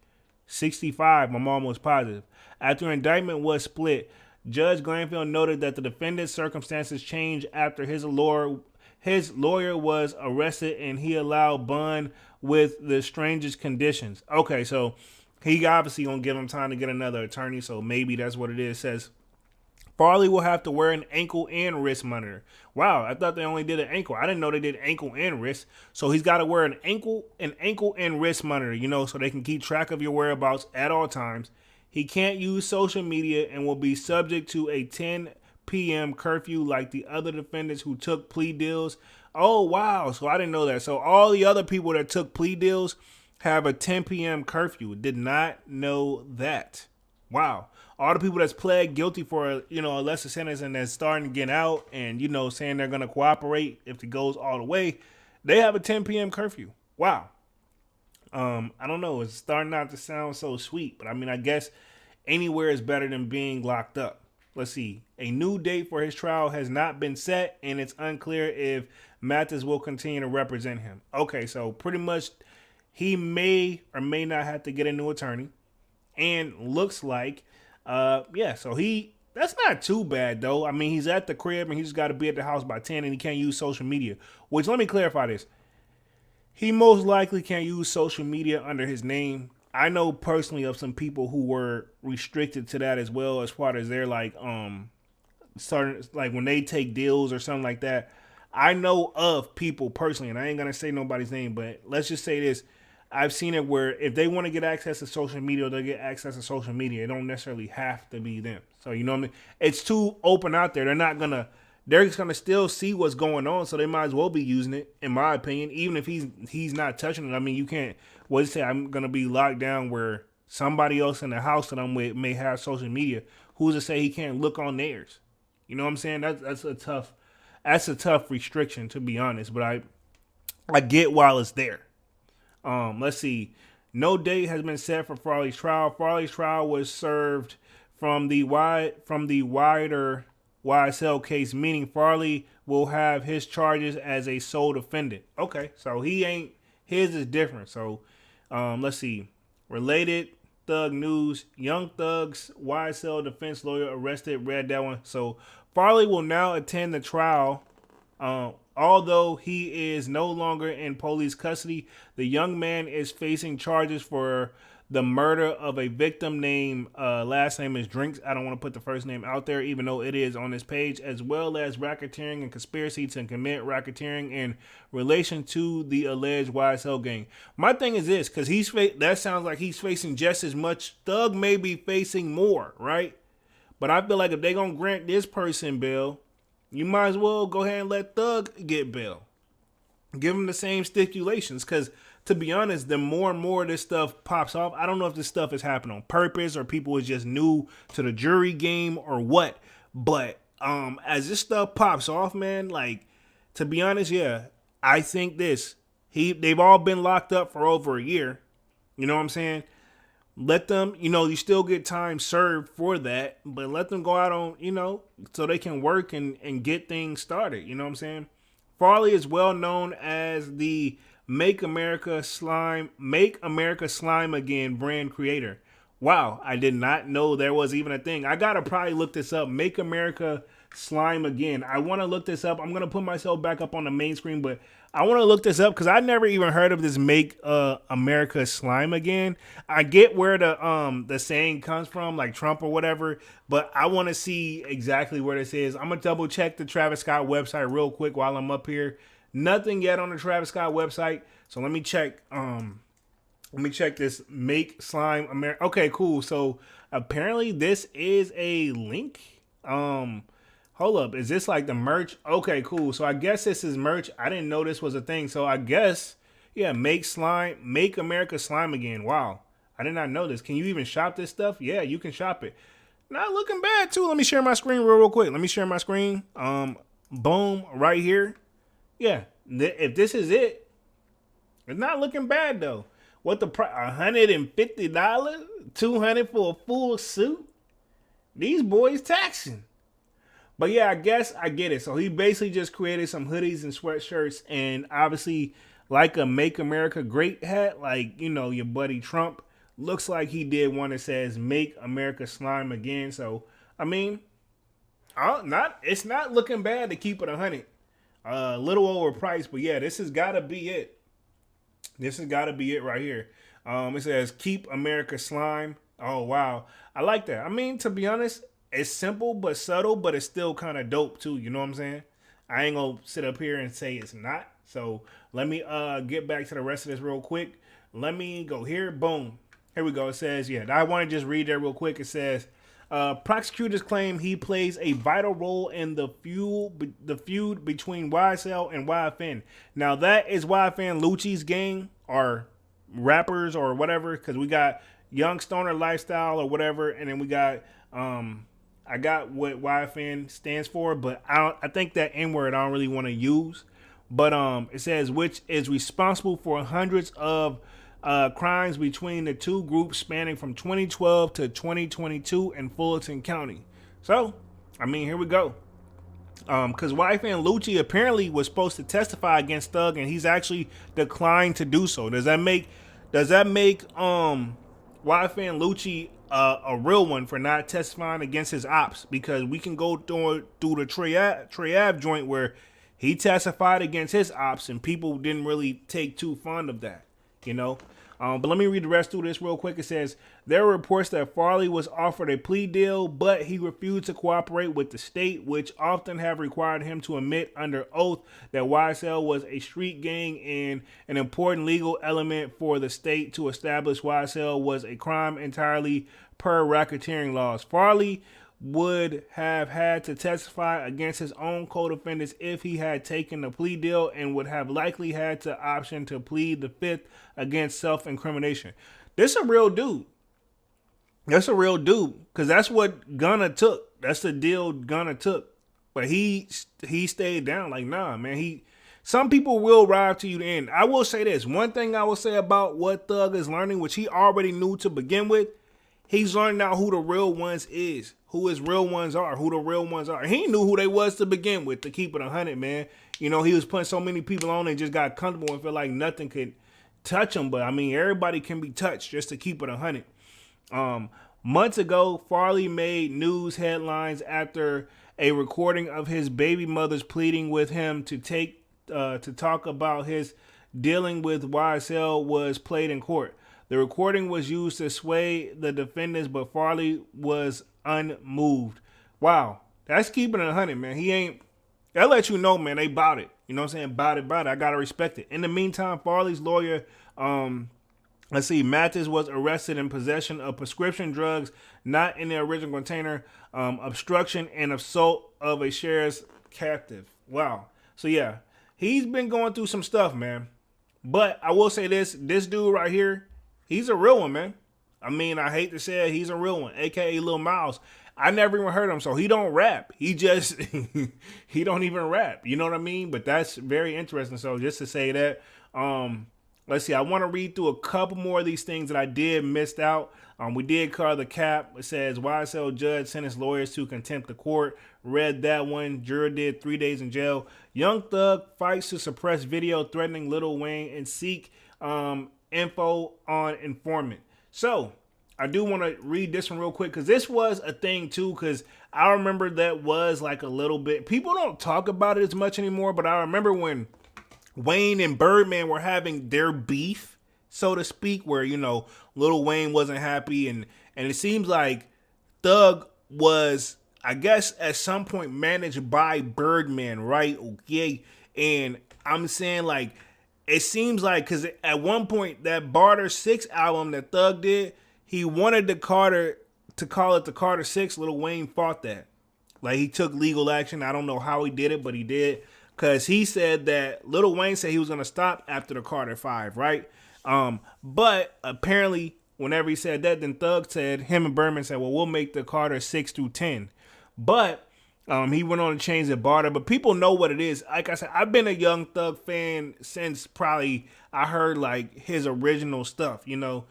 65. I'm almost positive. After indictment was split, Judge Glanfield noted that the defendant's circumstances changed after his lawyer was arrested and he allowed bond with the strangest conditions. Okay, so he obviously gonna give him time to get another attorney, so maybe that's what it is. It says Farley will have to wear an ankle and wrist monitor. Wow, I thought they only did an ankle. I didn't know they did ankle and wrist. So he's got to wear an ankle and wrist monitor, you know, so they can keep track of your whereabouts at all times. He can't use social media and will be subject to a 10 p.m. curfew like the other defendants who took plea deals. Oh, wow. So I didn't know that. So all the other people that took plea deals have a 10 p.m. curfew. Did not know that. Wow. All the people that's pled guilty for, you know, a lesser sentence and that's starting to get out and, you know, saying they're going to cooperate if it goes all the way, they have a 10 p.m. curfew. Wow. I don't know. It's starting not to sound so sweet, but I mean, I guess anywhere is better than being locked up. Let's see. A new date for his trial has not been set, and it's unclear if Mathis will continue to represent him. Okay, so pretty much he may or may not have to get a new attorney. And looks like, so that's not too bad, though. I mean, he's at the crib, and he's got to be at the house by 10, and he can't use social media. Which, let me clarify this. He most likely can't use social media under his name. I know personally of some people who were restricted to that as well, as far as they're like certain, like when they take deals or something like that. I know of people personally, and I ain't gonna say nobody's name, but let's just say this. I've seen it where if they want to get access to social media, they'll get access to social media. It don't necessarily have to be them. So you know what I mean? It's too open out there. They're just gonna still see what's going on, so they might as well be using it, in my opinion, even if he's not touching it. I mean, you can't say I'm gonna be locked down where somebody else in the house that I'm with may have social media. Who's to say he can't look on theirs? You know what I'm saying? That's a tough restriction, to be honest, but I get while it's there. Let's see. No date has been set for Farley's trial. Farley's trial was served from the wider YSL case, meaning Farley will have his charges as a sole defendant. Okay, so his is different. So let's see. Related Thug news. Young Thug's YSL defense lawyer arrested. Read that one. So Farley will now attend the trial. although he is no longer in police custody, the young man is facing charges for the murder of a victim named last name is Drinks. I don't want to put the first name out there, even though it is on this page, as well as racketeering and conspiracy to commit racketeering in relation to the alleged YSL gang. My thing is this, because that sounds like he's facing just as much. Thug may be facing more, right? But I feel like if they're going to grant this person bail, you might as well go ahead and let Thug get bail. Give him the same stipulations, because to be honest, the more and more this stuff pops off, I don't know if this stuff is happening on purpose or people is just new to the jury game or what. But as this stuff pops off, man, like, to be honest, yeah, I think they've all been locked up for over a year. You know what I'm saying? Let them, you still get time served for that, but let them go out on, so they can work and get things started. You know what I'm saying? Farley is well known as the Make America Slime Again brand creator. Wow, I did not know there was even a thing. I gotta probably look this up. Make America Slime Again. I want to look this up. I'm gonna put myself back up on the main screen, but I want to look this up because I never even heard of this Make America Slime Again. I get where the saying comes from, like Trump or whatever, but I want to see exactly where this is. I'm gonna double check the Travis Scott website real quick while I'm up here. Nothing yet on the Travis Scott website, so let me check. Let me check this Make Slime America. Okay, cool. So apparently this is a link. Hold up, is this like the merch? Okay, cool. So I guess this is merch. I didn't know this was a thing. So I guess, yeah, Make America Slime Again. Wow, I did not know this. Can you even shop this stuff? Yeah, you can shop it. Not looking bad too. Let me share my screen real quick. Let me share my screen. Boom, right here. Yeah, if this is it, it's not looking bad though. What the price? $150, $200 for a full suit. These boys taxing. But yeah, I guess I get it. So he basically just created some hoodies and sweatshirts, and obviously like a Make America Great hat, like, your buddy Trump. Looks like he did one that says Make America Slime Again. So, I mean, it's not looking bad to keep it 100. A little overpriced, but yeah, this has got to be it. This has got to be it right here. It says Keep America Slime. Oh, wow. I like that. I mean, to be honest, it's simple but subtle, but it's still kind of dope too. You know what I'm saying? I ain't gonna sit up here and say it's not. So let me get back to the rest of this real quick. Let me go here. Boom. Here we go. It says, yeah, I want to just read that real quick. It says, prosecutors claim he plays a vital role in the feud between YSL and YFN. Now that is YFN Lucci's gang, or rappers or whatever, because we got Young Stoner Lifestyle or whatever, and then we got I got what YFN stands for, but I think that N-word I don't really want to use. But it says, which is responsible for hundreds of crimes between the two groups spanning from 2012 to 2022 in Fulton County. So, I mean, here we go. Because YFN Lucci apparently was supposed to testify against Thug, and he's actually declined to do so. Does that make YFN Lucci a real one for not testifying against his ops? Because we can go through the Trey Ave joint where he testified against his ops and people didn't really take too fond of that, But let me read the rest through this real quick. It says, there are reports that Farley was offered a plea deal, but he refused to cooperate with the state, which often have required him to admit under oath that YSL was a street gang and an important legal element for the state to establish YSL was a crime entirely per racketeering laws. Farley would have had to testify against his own co-defendants if he had taken the plea deal, and would have likely had the option to plead the fifth against self-incrimination. This a real dude. That's a real dude, because that's what Gunna took. That's the deal Gunna took. But he stayed down. Like, nah, man. Some people will ride to you to end. I will say this. One thing I will say about what Thug is learning, which he already knew to begin with, he's learning out who the real ones is. Who his real ones are. Who the real ones are. He knew who they was to begin with, to keep it 100, man. He was putting so many people on and just got comfortable and feel like nothing could touch him. But, I mean, everybody can be touched, just to keep it 100. Months ago, Farley made news headlines after a recording of his baby mother's pleading with him to take to talk about his dealing with YSL was played in court. The recording was used to sway the defendants, but Farley was unmoved. Wow, that's keeping it 100, man. He ain't. That let you know, man. They bout it. You know what I'm saying? Bout it. I gotta respect it. In the meantime, Farley's lawyer, let's see, Mathis was arrested in possession of prescription drugs not in the original container, obstruction and assault of a sheriff's captive. Wow. So yeah, he's been going through some stuff, man. But I will say this dude right here, he's a real one, man. I mean, I hate to say it, he's a real one, aka Lil Miles. I never even heard him, so he don't rap. He just, he don't even rap. You know what I mean? But that's very interesting. So just to say that, let's see. I want to read through a couple more of these things that I did missed out. We did cover the cap. It says YSL judge sentenced lawyers to contempt of court. Read that one. Juror did 3 days in jail. Young Thug fights to suppress video threatening Lil Wayne and seek info on informant. So I do want to read this one real quick because this was a thing too, because I remember that was like a little bit, people don't talk about it as much anymore, but I remember when Wayne and Birdman were having their beef, so to speak, where, you know, Lil Wayne wasn't happy, and it seems like Thug was, I guess, at some point managed by Birdman, right? Okay. And I'm saying, like, it seems like, because at one point, that Barter 6 album that Thug did, he wanted the Carter to call it the Carter 6. Lil Wayne fought that. Like, he took legal action. I don't know how he did it, but he did. Because he said that Lil Wayne said he was going to stop after the Carter 5, right? But apparently, whenever he said that, then Thug said, him and Birdman said, well, we'll make the Carter 6 through 10. But he went on to change the Barter. But people know what it is. Like I said, I've been a Young Thug fan since probably I heard like his original stuff, you know.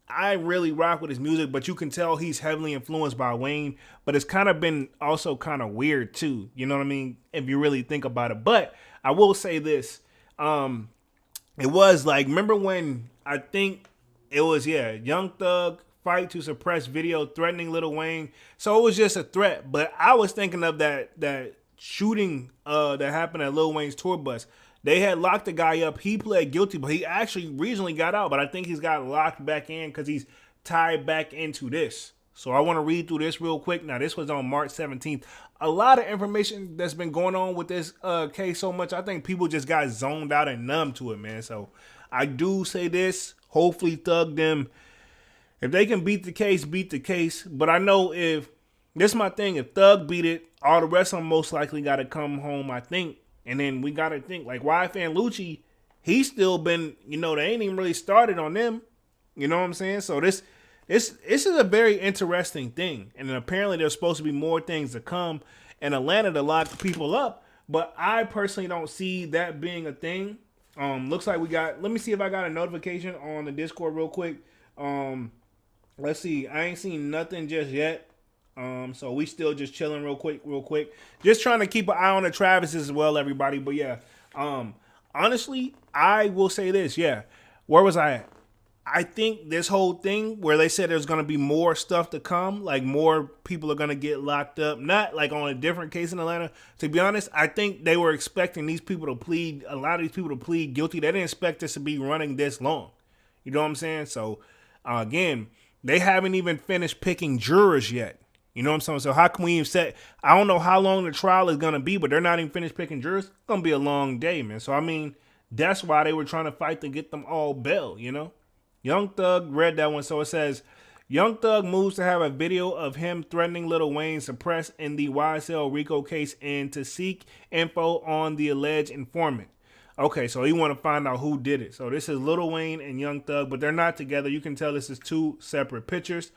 I really rock with his music, but you can tell he's heavily influenced by Wayne. But it's kind of been also kind of weird too. You know what I mean? If you really think about it. But I will say this. It was like, remember when I think it was, Young Thug fight to suppress video threatening Lil Wayne. So it was just a threat. But I was thinking of that shooting that happened at Lil Wayne's tour bus. They had locked the guy up. He pled guilty, but he actually recently got out. But I think he's got locked back in because he's tied back into this. So I want to read through this real quick. Now, this was on March 17th. A lot of information that's been going on with this case so much. I think people just got zoned out and numb to it, man. So I do say this. Hopefully Thug them. If they can beat the case, beat the case. But I know if, this is my thing, if Thug beat it, all the rest of them most likely got to come home, I think. And then we got to think, like, YF and Lucci, he's still been, you know, they ain't even really started on them. You know what I'm saying? So this is a very interesting thing. And then apparently there's supposed to be more things to come in Atlanta to lock people up. But I personally don't see that being a thing. Looks like we got, let me see if I got a notification on the Discord real quick. Let's see. I ain't seen nothing just yet. So we still just chilling real quick. Just trying to keep an eye on the Travises as well, everybody. But yeah, honestly, I will say this. Yeah. Where was I at? I think this whole thing where they said there's going to be more stuff to come, like more people are going to get locked up, not like on a different case in Atlanta. To be honest, I think they were expecting these people to plead, a lot of these people to plead guilty. They didn't expect this to be running this long. You know what I'm saying? So again, they haven't even finished picking jurors yet. You know what I'm saying? So how can we even say, I don't know how long the trial is going to be, but they're not even finished picking jurors. It's going to be a long day, man. So, I mean, that's why they were trying to fight to get them all bail, you know? Young Thug read that one. So it says, Young Thug moves to have a video of him threatening Lil Wayne suppressed in the YSL RICO case and to seek info on the alleged informant. Okay, so he want to find out who did it. So this is Lil Wayne and Young Thug, but they're not together. You can tell this is two separate pictures.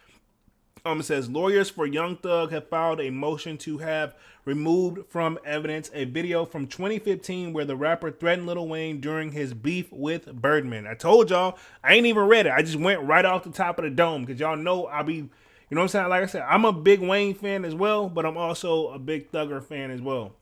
It says lawyers for Young Thug have filed a motion to have removed from evidence a video from 2015 where the rapper threatened Lil Wayne during his beef with Birdman. I told y'all, I ain't even read it. I just went right off the top of the dome because y'all know I'll be, you know what I'm saying? Like I said, I'm a big Wayne fan as well, but I'm also a big Thugger fan as well.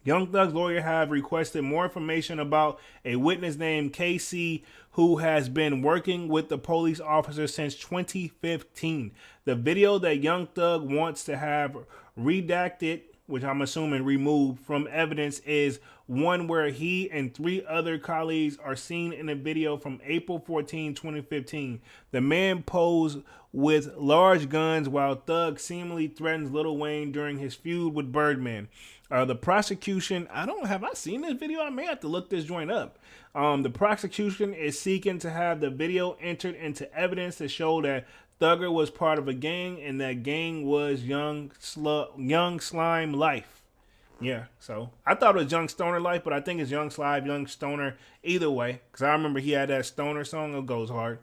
Young Thug's lawyer have requested more information about a witness named KC who has been working with the police officer since 2015. The video that Young Thug wants to have redacted which I'm assuming removed from evidence, is one where he and 3 other colleagues are seen in a video from April 14, 2015. The man posed with large guns while Thug seemingly threatens Lil Wayne during his feud with Birdman. The prosecution, have I seen this video? I may have to look this joint up. The prosecution is seeking to have the video entered into evidence to show that Thugger was part of a gang, and that gang was Young Slime Life. Yeah, so I thought it was Young Stoner Life, but I think it's Young Slime, Young Stoner, either way, because I remember he had that Stoner song, It Goes Hard.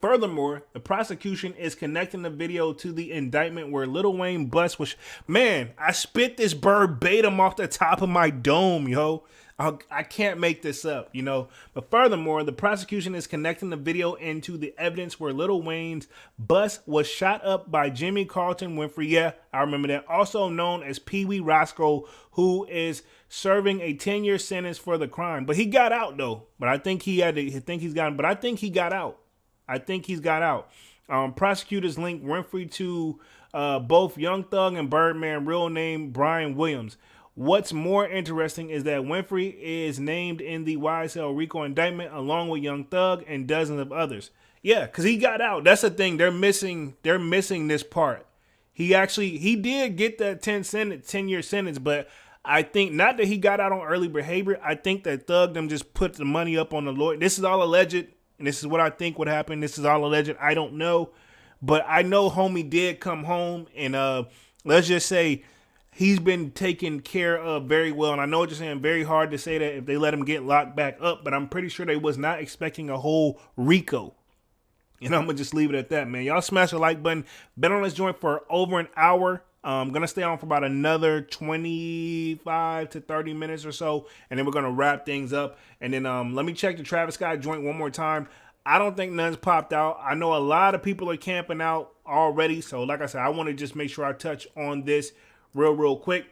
Furthermore, the prosecution is connecting the video to the indictment where Lil Wayne busts, which, man, I spit this verbatim off the top of my dome, yo. I can't make this up, you know. But furthermore, the prosecution is connecting the video into the evidence where Lil Wayne's bus was shot up by Jimmy Carlton Winfrey. Yeah, I remember that. Also known as Pee Wee Roscoe, who is serving a 10-year sentence for the crime. But he got out, though. But I think he got out. Prosecutors link Winfrey to both Young Thug and Birdman, real name Brian Williams. What's more interesting is that Winfrey is named in the YSL RICO indictment along with Young Thug and dozens of others. Yeah, because he got out. That's the thing. They're missing this part. He did get that 10-year sentence, but I think not that he got out on early behavior. I think that Thug them just put the money up on the lawyer. This is all alleged, and this is what I think would happen. This is all alleged. I don't know, but I know homie did come home, and let's just say he's been taken care of very well. And I know what you're saying, very hard to say that if they let him get locked back up, but I'm pretty sure they was not expecting a whole RICO. And I'm going to just leave it at that, man. Y'all smash the like button. Been on this joint for over an hour. I'm going to stay on for about another 25 to 30 minutes or so, and then we're going to wrap things up. And then let me check the Travis Scott joint one more time. I don't think none's popped out. I know a lot of people are camping out already. So like I said, I want to just make sure I touch on this real quick,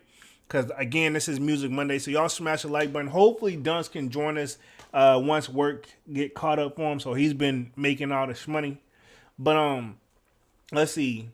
because again, this is Music Monday, so y'all smash the like button. Hopefully Dunce can join us once work get caught up for him, so he's been making all this money. But let's see,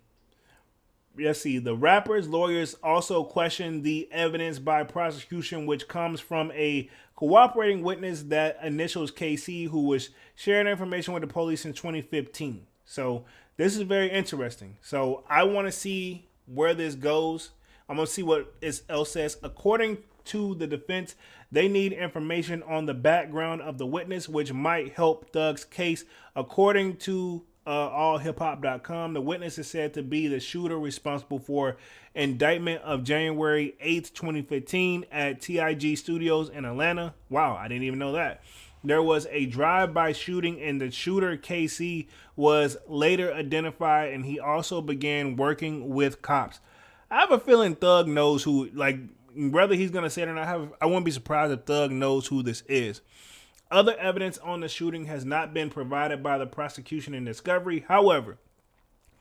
the rapper's lawyers also questioned the evidence by prosecution, which comes from a cooperating witness that initials KC, who was sharing information with the police in 2015. So this is very interesting. So I want to see where this goes. I'm going to see what else says. According to the defense, they need information on the background of the witness, which might help Thug's case. According to allhiphop.com, the witness is said to be the shooter responsible for indictment of January 8th, 2015 at TIG Studios in Atlanta. Wow, I didn't even know that. There was a drive-by shooting, and the shooter, KC, was later identified, and he also began working with cops. I have a feeling Thug knows who, like, whether he's going to say it or not, I wouldn't be surprised if Thug knows who this is. Other evidence on the shooting has not been provided by the prosecution in discovery. However,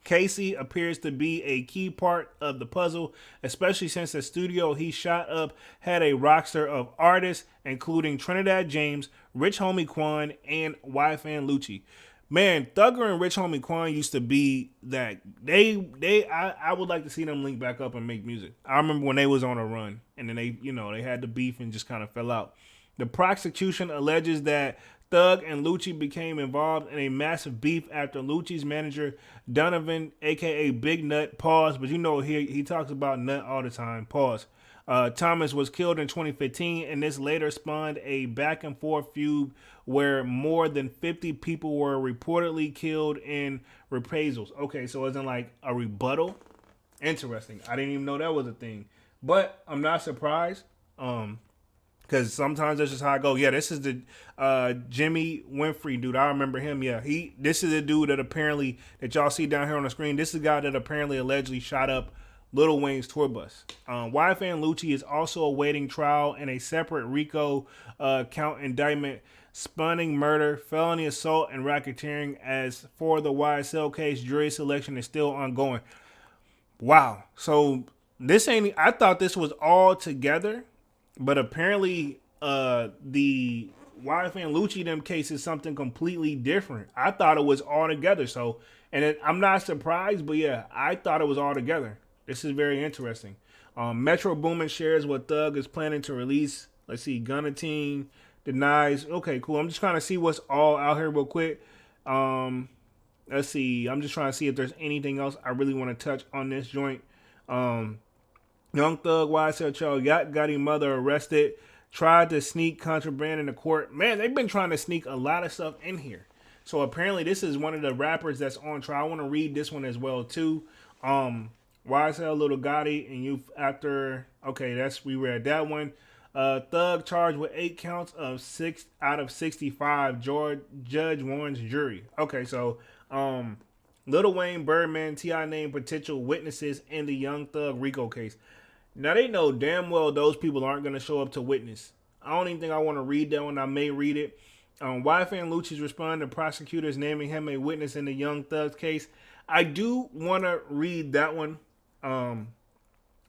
Casey appears to be a key part of the puzzle, especially since the studio he shot up had a roster of artists, including Trinidad James, Rich Homie Quan, and YFN Lucci. Man, Thugger and Rich Homie Quan used to be that. I would like to see them link back up and make music. I remember when they was on a run, and then they had the beef and just kind of fell out. The prosecution alleges that Thug and Lucci became involved in a massive beef after Lucci's manager, Donovan, a.k.a. Big Nut, paused, but he talks about Nut all the time, pause. Thomas was killed in 2015, and this later spawned a back-and-forth feud where more than 50 people were reportedly killed in reprisals. Okay, so isn't like a rebuttal? Interesting. I didn't even know that was a thing. But I'm not surprised, because sometimes that's just how I go. Yeah, this is the Jimmy Winfrey dude. I remember him. Yeah, this is the dude that y'all see down here on the screen. This is the guy that apparently allegedly shot up Lil Wayne's tour bus. YFN Lucci is also awaiting trial in a separate RICO count indictment, spanning murder, felony assault, and racketeering. As for the YSL case, jury selection is still ongoing. Wow. So I thought this was all together, but apparently the YFN Lucci them case is something completely different. I thought it was all together. So, I'm not surprised, but yeah, I thought it was all together. This is very interesting. Metro Boomin shares what Thug is planning to release. Let's see. Gunna Team denies. Okay, cool. I'm just trying to see what's all out here real quick. Let's see. I'm just trying to see if there's anything else I really want to touch on this joint. Young Thug, YSL Child, Yacht Gotti mother arrested. Tried to sneak contraband into court. Man, they've been trying to sneak a lot of stuff in here. So apparently this is one of the rappers that's on trial. I want to read this one as well too. YSL Little Gotti and you after. Okay, we read that one. Thug charged with 8 counts of 6 out of 65. Judge warns jury. Okay, so Lil Wayne, Birdman, T.I. named potential witnesses in the Young Thug RICO case. Now they know damn well those people aren't going to show up to witness. I don't even think I want to read that one. I may read it. YFN Lucci's responded to prosecutors naming him a witness in the Young Thug's case. I do want to read that one. 7th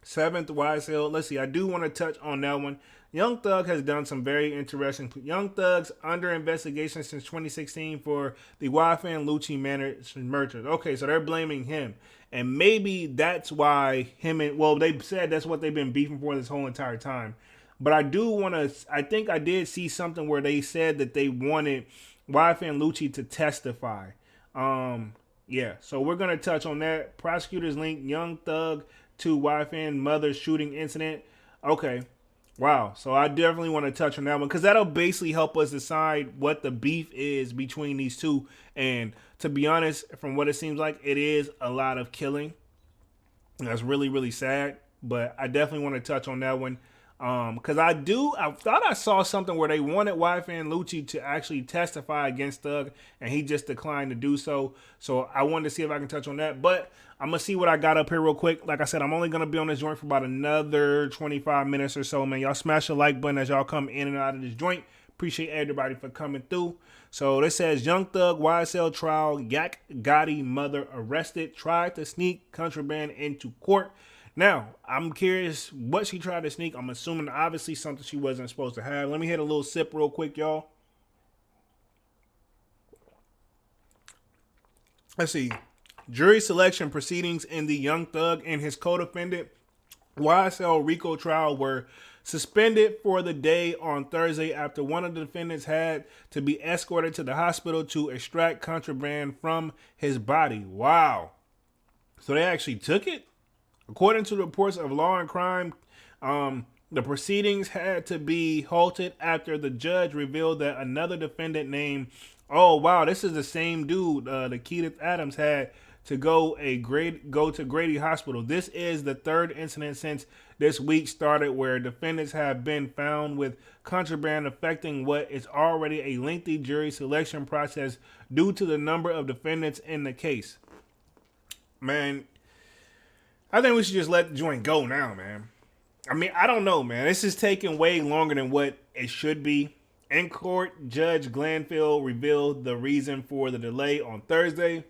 YSL. Let's see. I do want to touch on that one. Young Thug has done some very interesting. Young Thug's under investigation since 2016 for the YFN Lucci murder. Okay, so they're blaming him. And maybe that's why they said that's what they've been beefing for this whole entire time. But I do want to, I think I did see something where they said that they wanted YFN Lucci to testify. Yeah, so we're going to touch on that. Prosecutors link Young Thug to YFN mother's shooting incident. Okay, wow. So I definitely want to touch on that one because that'll basically help us decide what the beef is between these two. And to be honest, from what it seems like, it is a lot of killing. That's really, really sad. But I definitely want to touch on that one. Because I thought I saw something where they wanted YFN Lucci to actually testify against Thug, and he just declined to do so. So I wanted to see if I can touch on that. But I'm going to see what I got up here real quick. Like I said, I'm only going to be on this joint for about another 25 minutes or so, man. Y'all smash the like button as y'all come in and out of this joint. Appreciate everybody for coming through. So this says, Young Thug, YSL trial, Yak Gotti mother arrested, tried to sneak contraband into court. Now, I'm curious what she tried to sneak. I'm assuming obviously something she wasn't supposed to have. Let me hit a little sip real quick, y'all. Let's see. Jury selection proceedings in the Young Thug and his co-defendant YSL RICO trial were suspended for the day on Thursday after one of the defendants had to be escorted to the hospital to extract contraband from his body. Wow. So they actually took it? According to reports of Law and Crime, the proceedings had to be halted after the judge revealed that another defendant named, oh wow, this is the same dude, the Keith Adams had to go to Grady Hospital. This is the third incident since this week started where defendants have been found with contraband affecting what is already a lengthy jury selection process due to the number of defendants in the case. Man, I think we should just let the joint go now, man. I mean, I don't know, man. This is taking way longer than what it should be. In court, Judge Glanfield revealed the reason for the delay on Thursday.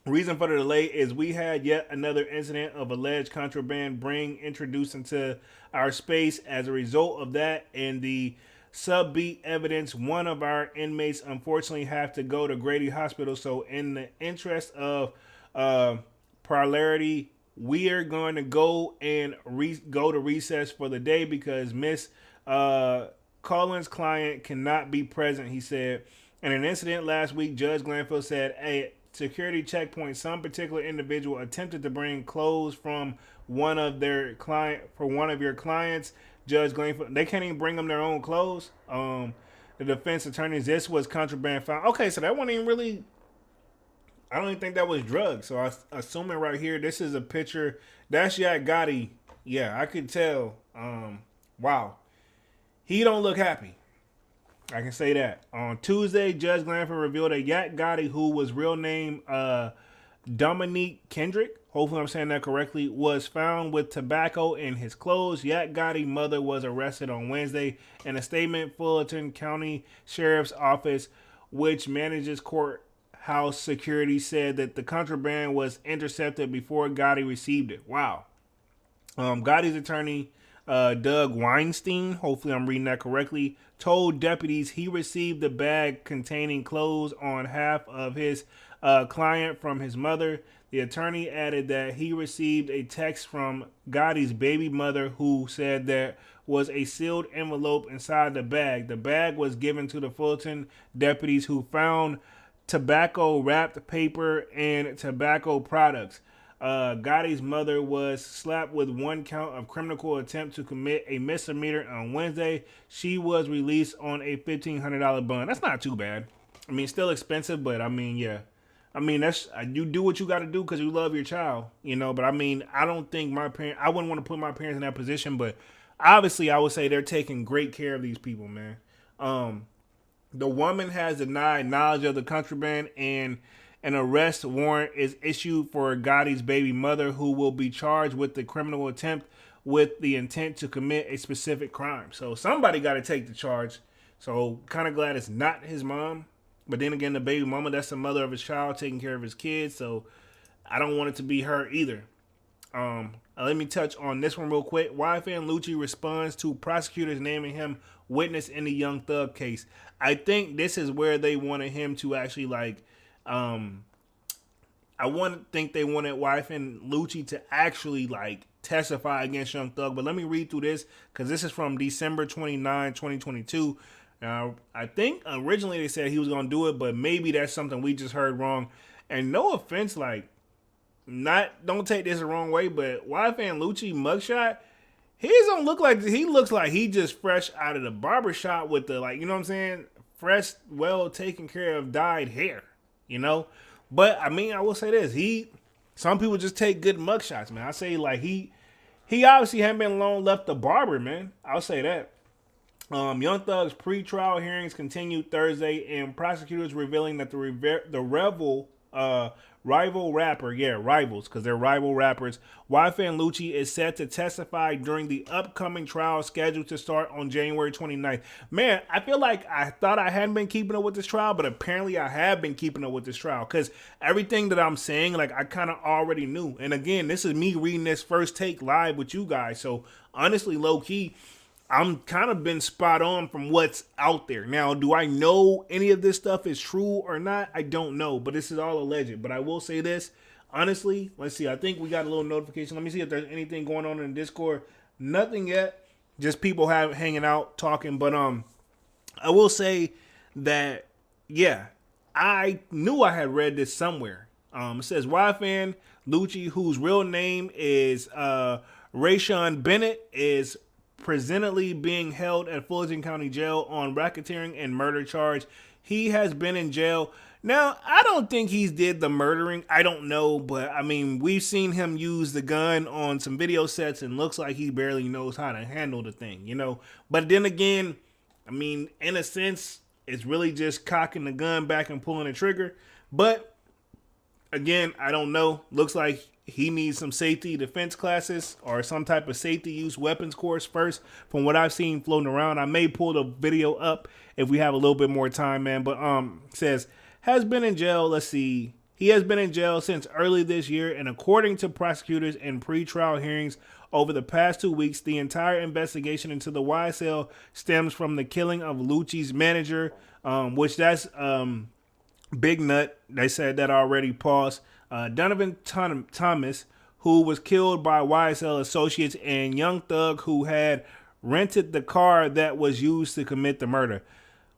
Reason for the delay is we had yet another incident of alleged contraband being introduced into our space. As a result of that and the subbeat evidence, one of our inmates unfortunately have to go to Grady Hospital. So in the interest of priority, we are going to go and go to recess for the day because Miss Collins' client cannot be present, he said. In an incident last week, Judge Glanfield said, "Hey, security checkpoint, some particular individual attempted to bring clothes from one of your clients." Judge Glanfield, they can't even bring them their own clothes. The defense attorneys, this was contraband found. Okay, so that wasn't even really, I don't even think that was drugs. So I assuming right here, this is a picture. That's Yak Gotti. Yeah, I could tell. Wow. He don't look happy. I can say that. On Tuesday, Judge Glanford revealed that Yak Gotti, who was real name Dominique Kendrick, hopefully I'm saying that correctly, was found with tobacco in his clothes. Yak Gotti's mother was arrested on Wednesday. In a statement, Fulton County Sheriff's Office, which manages courthouse security, said that the contraband was intercepted before Gotti received it. Wow. Gotti's attorney, Doug Weinstein, hopefully I'm reading that correctly, told deputies he received the bag containing clothes on half of his client from his mother. The attorney added that he received a text from Gotti's baby mother who said there was a sealed envelope inside the bag. The bag was given to the Fulton deputies who found tobacco wrapped paper and tobacco products. Gotti's mother was slapped with 1 count of criminal attempt to commit a misdemeanor on Wednesday. She was released on a $1,500 bond. That's not too bad. I mean, still expensive, but I mean, yeah. I mean, that's you do what you got to do because you love your child, you know. But I mean, I don't think my parents. I wouldn't want to put my parents in that position, but obviously, I would say they're taking great care of these people, man. The woman has denied knowledge of the contraband, and an arrest warrant is issued for Gotti's baby mother, who will be charged with the criminal attempt with the intent to commit a specific crime. So somebody got to take the charge. So kind of glad it's not his mom. But then again, the baby mama, that's the mother of his child taking care of his kids. So I don't want it to be her either. Let me touch on this one real quick. YFN Lucci responds to prosecutors naming him witness in the Young Thug case. I think this is where they wanted him to actually they wanted YFN Lucci to actually testify against Young Thug. But let me read through this because this is from December 29, 2022. I think originally they said he was going to do it, but maybe that's something we just heard wrong. And no offense, don't take this the wrong way, but YFN Lucci mugshot, he don't look like he looks like he just fresh out of the barbershop with the you know what I'm saying, fresh, well taken care of dyed hair, you know. But I mean, I will say this: some people just take good mugshots, man. I say he obviously hadn't been long left the barber, man. I'll say that. Young Thug's pre-trial hearings continued Thursday, and prosecutors revealing that the rival rapper, rivals, because they're rival rappers, YFN Lucci is set to testify during the upcoming trial scheduled to start on January 29th. Man, I feel like I thought I hadn't been keeping up with this trial, but apparently I have been keeping up with this trial, because everything that I'm saying, I kind of already knew. And again, this is me reading this first take live with you guys, so honestly, low-key, I'm kind of been spot on from what's out there. Now, do I know any of this stuff is true or not? I don't know, but this is all alleged. But I will say this, honestly, let's see. I think we got a little notification. Let me see if there's anything going on in Discord. Nothing yet. Just people hanging out, talking. But I will say that, yeah, I knew I had read this somewhere. It says YFN Lucci, whose real name is Rayshawn Bennett, is presently being held at Fulton County Jail on racketeering and murder charge. He has been in jail. Now, I don't think he's did the murdering. I don't know, but I mean, we've seen him use the gun on some video sets and looks like he barely knows how to handle the thing, you know? But then again, I mean, in a sense, it's really just cocking the gun back and pulling the trigger. But again, I don't know. Looks like he needs some safety defense classes or some type of safety use weapons course first, from what I've seen floating around. I may pull the video up if we have a little bit more time, man. But says has been in jail. Let's see. He has been in jail since early this year, and according to prosecutors in pre-trial hearings over the past 2 weeks, the entire investigation into the YSL stems from the killing of Lucci's manager, which that's Big Nut. They said that already. Pause. Donovan Thomas, who was killed by YSL associates, and Young Thug, who had rented the car that was used to commit the murder.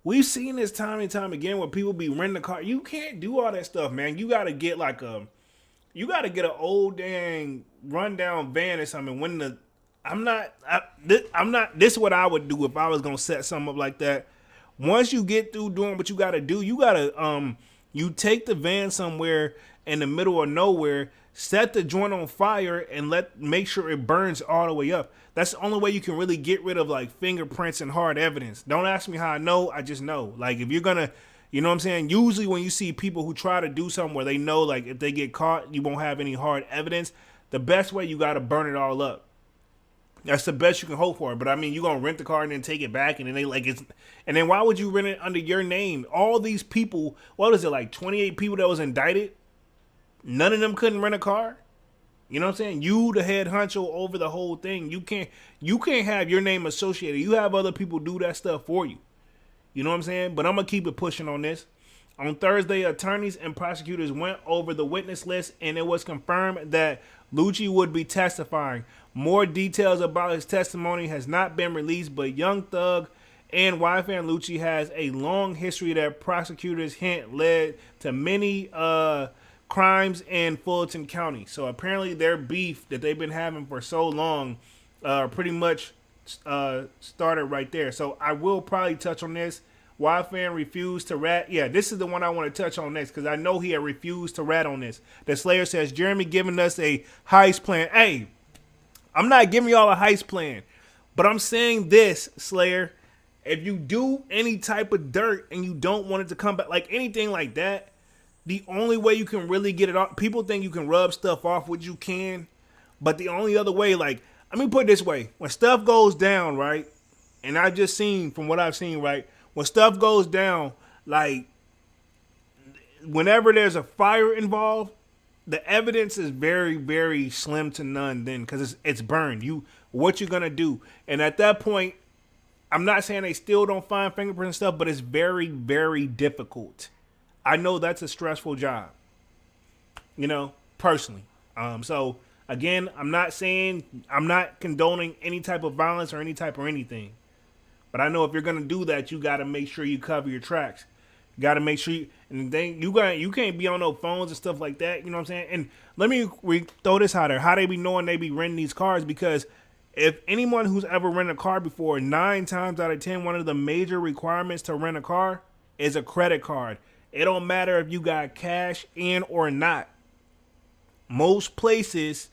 We've seen this time and time again where people be renting a car. You can't do all that stuff, man. You gotta get an old dang rundown van or something. This is what I would do if I was gonna set something up like that. Once you get through doing what you gotta do, you take the van somewhere in the middle of nowhere, set the joint on fire, and make sure it burns all the way up. That's the only way you can really get rid of fingerprints and hard evidence. Don't ask me how I know, I just know. If you're gonna, you know what I'm saying? Usually when you see people who try to do something where they know if they get caught, you won't have any hard evidence, the best way, you gotta burn it all up. That's the best you can hope for. But I mean, you're gonna rent the car and then take it back, and then and then why would you rent it under your name? All these people, what is it, 28 people that was indicted? None of them couldn't rent a car. You know what I'm saying? You, the head honcho over the whole thing. You can't have your name associated. You have other people do that stuff for you. You know what I'm saying? But I'm gonna keep it pushing on this. On Thursday, attorneys and prosecutors went over the witness list, and it was confirmed that Lucci would be testifying. More details about his testimony has not been released, but Young Thug and YFN Lucci has a long history that prosecutors hint led to many crimes in Fulton County. So apparently their beef that they've been having for so long pretty much started right there. So I will probably touch on this. YFN refused to rat. Yeah, this is the one I want to touch on next because I know he had refused to rat on this. The Slayer says, Jeremy giving us a heist plan. Hey, I'm not giving y'all a heist plan, but I'm saying this, Slayer. If you do any type of dirt and you don't want it to come back, like anything like that, the only way you can really get it off, people think you can rub stuff off, which you can, but the only other way, like, let me put it this way. When stuff goes down, right, and I've just seen from what I've seen, right, when stuff goes down, like, whenever there's a fire involved, the evidence is very, very slim to none then because it's burned. What you're going to do? And at that point, I'm not saying they still don't find fingerprints and stuff, but it's very, very difficult. I know that's a stressful job, personally. So, again, I'm not condoning any type of violence or any type of anything. But I know if you're going to do that, you got to make sure you cover your tracks. You got to make sure you can't be on no phones and stuff like that. You know what I'm saying? And let me throw this out there. How they be knowing they be renting these cars? Because if anyone who's ever rented a car before, 9 times out of 10, one of the major requirements to rent a car is a credit card. It don't matter if you got cash in or not. Most places,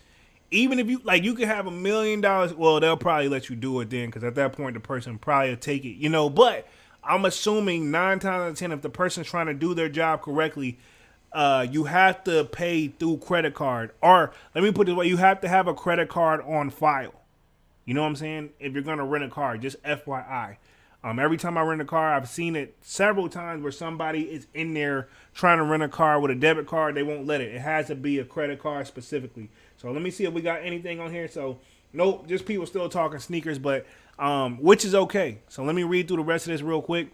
even if you can have $1 million, well, they'll probably let you do it then because at that point the person probably will take it, But I'm assuming 9 times out of 10, if the person's trying to do their job correctly, you have to pay through credit card. Or let me put it this way, you have to have a credit card on file. You know what I'm saying? If you're gonna rent a car, just FYI. Every time I rent a car, I've seen it several times where somebody is in there trying to rent a car with a debit card. They won't let it. It has to be a credit card specifically. So let me see if we got anything on here. So nope, just people still talking sneakers, but which is okay. So let me read through the rest of this real quick.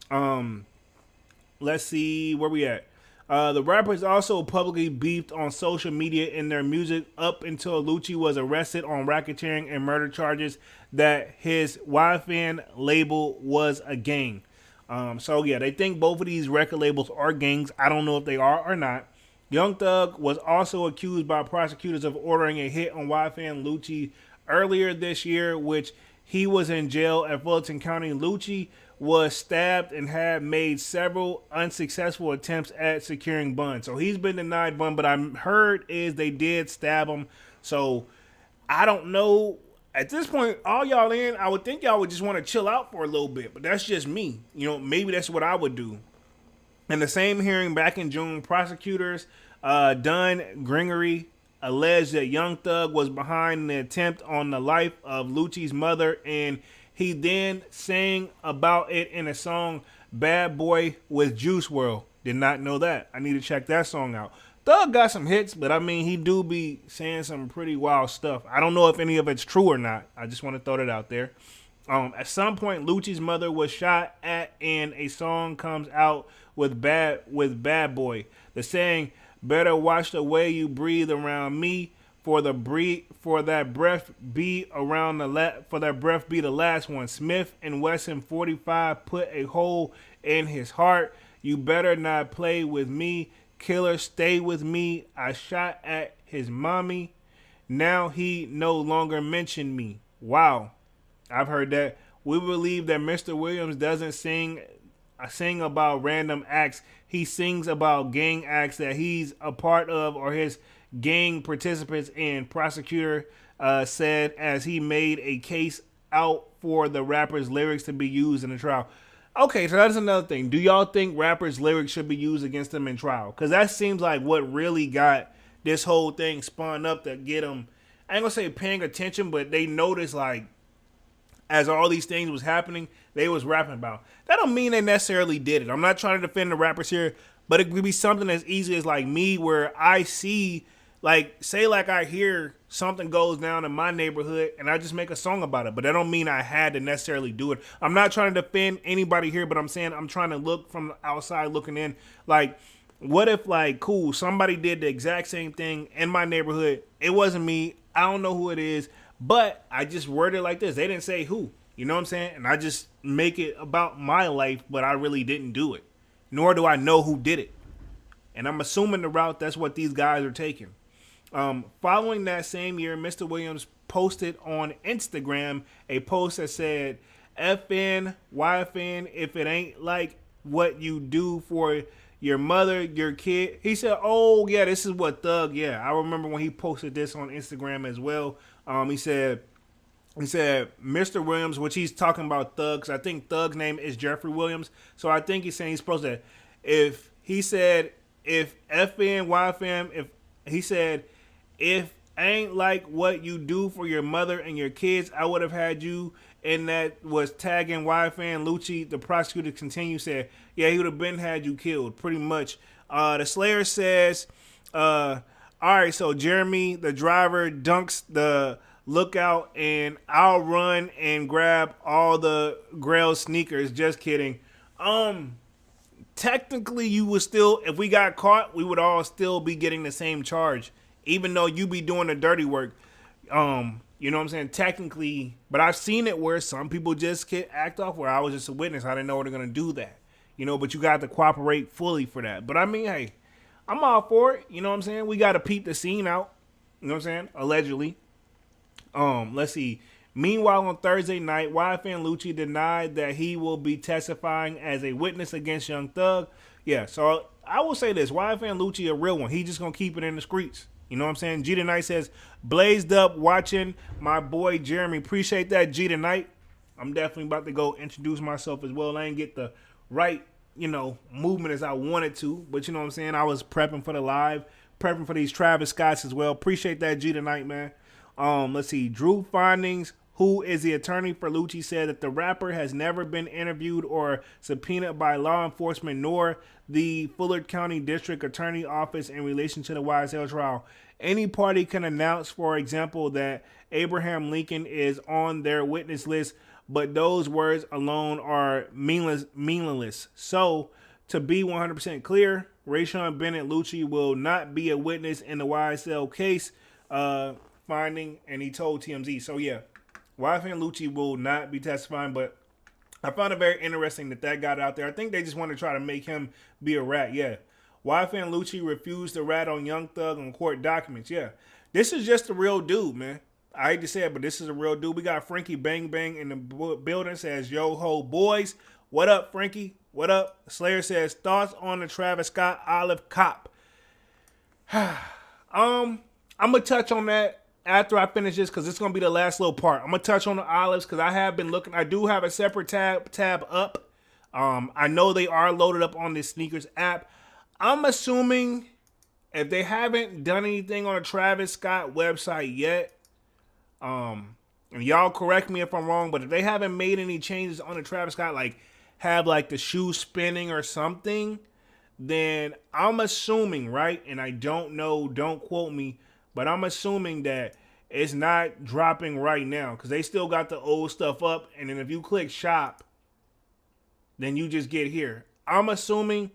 Let's see where we at. The rappers also publicly beefed on social media in their music up until Lucci was arrested on racketeering and murder charges that his YFN label was a gang. So yeah, they think both of these record labels are gangs. I don't know if they are or not. Young Thug was also accused by prosecutors of ordering a hit on YFN Lucci earlier this year, which he was in jail at Fulton County. Lucci was stabbed and had made several unsuccessful attempts at securing bond. So he's been denied bond, but I heard is they did stab him. So I don't know. At this point, all y'all in, I would think y'all would just want to chill out for a little bit, but that's just me. Maybe that's what I would do. In the same hearing back in June, prosecutors Dunn Gregory alleged that Young Thug was behind the attempt on the life of Lucci's mother, and he then sang about it in a song, Bad Boy with Juice WRLD. Did not know that. I need to check that song out. Thug got some hits, but I mean, he do be saying some pretty wild stuff. I don't know if any of it's true or not. I just want to throw that out there. At some point, Lucci's mother was shot at, and a song comes out with Bad Boy. The saying, better watch the way you breathe around me, for that breath be the last one. Smith and Wesson 45 put a hole in his heart. You better not play with me. Killer, stay with me. I shot at his mommy. Now he no longer mention me. Wow. I've heard that. We believe that Mr. Williams doesn't sing about random acts. He sings about gang acts that he's a part of or his gang participants in, prosecutor said as he made a case out for the rapper's lyrics to be used in the trial. Okay, so that's another thing. Do y'all think rappers' lyrics should be used against them in trial? Because that seems like what really got this whole thing spun up to get them, I ain't going to say paying attention, but they noticed like as all these things was happening, they was rapping about. That don't mean they necessarily did it. I'm not trying to defend the rappers here, but it could be something as easy as like me where I see like say like I hear something goes down in my neighborhood and I just make a song about it, but that don't mean I had to necessarily do it. I'm not trying to defend anybody here, but I'm saying I'm trying to look from the outside looking in. Like, what if like cool somebody did the exact same thing in my neighborhood? It wasn't me. I don't know who it is, but I just worded it like this. They didn't say who. You know what I'm saying? And I just make it about my life, but I really didn't do it. Nor do I know who did it. And I'm assuming the route that's what these guys are taking. Following that same year, Mr. Williams posted on Instagram a post that said, FN, YFN, if it ain't like what you do for your mother, your kid. He said, oh, yeah, this is what Thug, yeah. I remember when he posted this on Instagram as well. He said, Mr. Williams, which he's talking about Thug, because I think Thug's name is Jeffrey Williams. So I think he's saying he's supposed to, if he said, if FN, YFM, if he said, if ain't like what you do for your mother and your kids, I would have had you. And that was tagging YFN Lucci. The prosecutor continued, said, yeah, he would have been had you killed, pretty much. The Slayer says, all right, so Jeremy, the driver, dunks the lookout, and I'll run and grab all the Grail sneakers. Just kidding. Technically, you would still, if we got caught, we would all still be getting the same charge, even though you be doing the dirty work. You know what I'm saying? Technically, but I've seen it where some people just get act off where I was just a witness. I didn't know they're going to do that. You know, but you got to cooperate fully for that. But I mean, hey, I'm all for it. You know what I'm saying? We got to peep the scene out. You know what I'm saying? Allegedly. Let's see. Meanwhile, on Thursday night, YFN Lucci denied that he will be testifying as a witness against Young Thug. Yeah, so I will say this. YFN Lucci a real one. He just going to keep it in the streets. You know what I'm saying? G Tonight says, blazed up watching my boy Jeremy. Appreciate that, G Tonight. I'm definitely about to go introduce myself as well. I ain't get the right, movement as I wanted to. But you know what I'm saying? I was prepping for the live, prepping for these Travis Scotts as well. Appreciate that, G Tonight, man. Let's see. Drew Findings, who is the attorney for Lucci, said that the rapper has never been interviewed or subpoenaed by law enforcement nor the Fuller County District Attorney Office in relation to the YSL trial. Any party can announce, for example, that Abraham Lincoln is on their witness list, but those words alone are meaningless. So, to be 100% clear, Rayshawn Bennett Lucci will not be a witness in the YSL case finding, and he told TMZ. So, yeah. YFN Lucci will not be testifying, but I found it very interesting that got out there. I think they just want to try to make him be a rat. Yeah. YFN Lucci refused to rat on Young Thug on court documents. Yeah. This is just a real dude, man. I hate to say it, but this is a real dude. We got Frankie Bang Bang in the building. Says, yo ho boys. What up, Frankie? What up? Slayer says, thoughts on the Travis Scott Olive Cop. I'm going to touch on that after I finish this, because it's going to be the last little part. I'm going to touch on the olives, because I have been looking. I do have a separate tab up. I know they are loaded up on this sneakers app. I'm assuming if they haven't done anything on the Travis Scott website yet, and y'all correct me if I'm wrong, but if they haven't made any changes on the Travis Scott, like have like the shoe spinning or something, then I'm assuming, right? And I don't know, don't quote me, but I'm assuming that it's not dropping right now because they still got the old stuff up. And then if you click shop, then you just get here. I'm assuming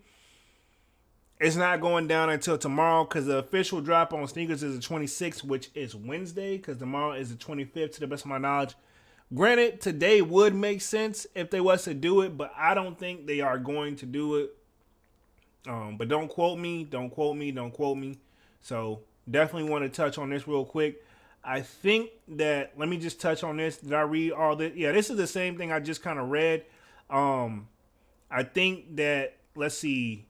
it's not going down until tomorrow because the official drop on sneakers is the 26th, which is Wednesday, because tomorrow is the 25th to the best of my knowledge. Granted, today would make sense if they was to do it, but I don't think they are going to do it. But don't quote me, don't quote me, don't quote me. So definitely want to touch on this real quick. I think that, let me just touch on this. Did I read all this? Yeah, this is the same thing I just kind of read. I think that, let's see.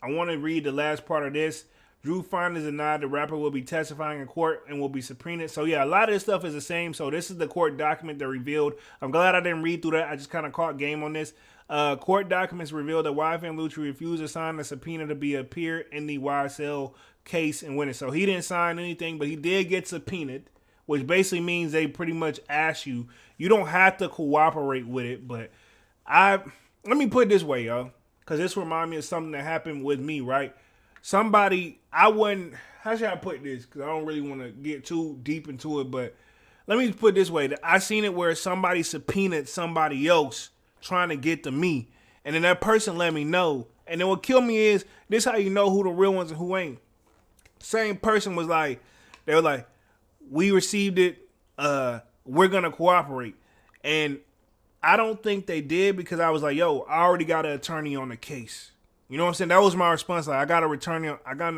I want to read the last part of this. Drew Finders denied the rapper will be testifying in court and will be subpoenaed. So yeah, a lot of this stuff is the same. So this is the court document that revealed. I'm glad I didn't read through that. I just kind of caught game on this. Court documents revealed that YFN Lucci refused to sign the subpoena to appear in the YSL case and witness. So he didn't sign anything, but he did get subpoenaed, which basically means they pretty much ask you. You don't have to cooperate with it, but let me put it this way, y'all, because this reminds me of something that happened with me, right? somebody, I wouldn't, how should I put this? Because I don't really want to get too deep into it, but let me put it this way. I seen it where somebody subpoenaed somebody else trying to get to me, and then that person let me know. And then what killed me is, this how you know who the real ones and who ain't. Same person was like, they were like, we received it, we're going to cooperate. And I don't think they did, because I was like, yo, I already got an attorney on the case. You know what I'm saying? That was my response. Like, I got an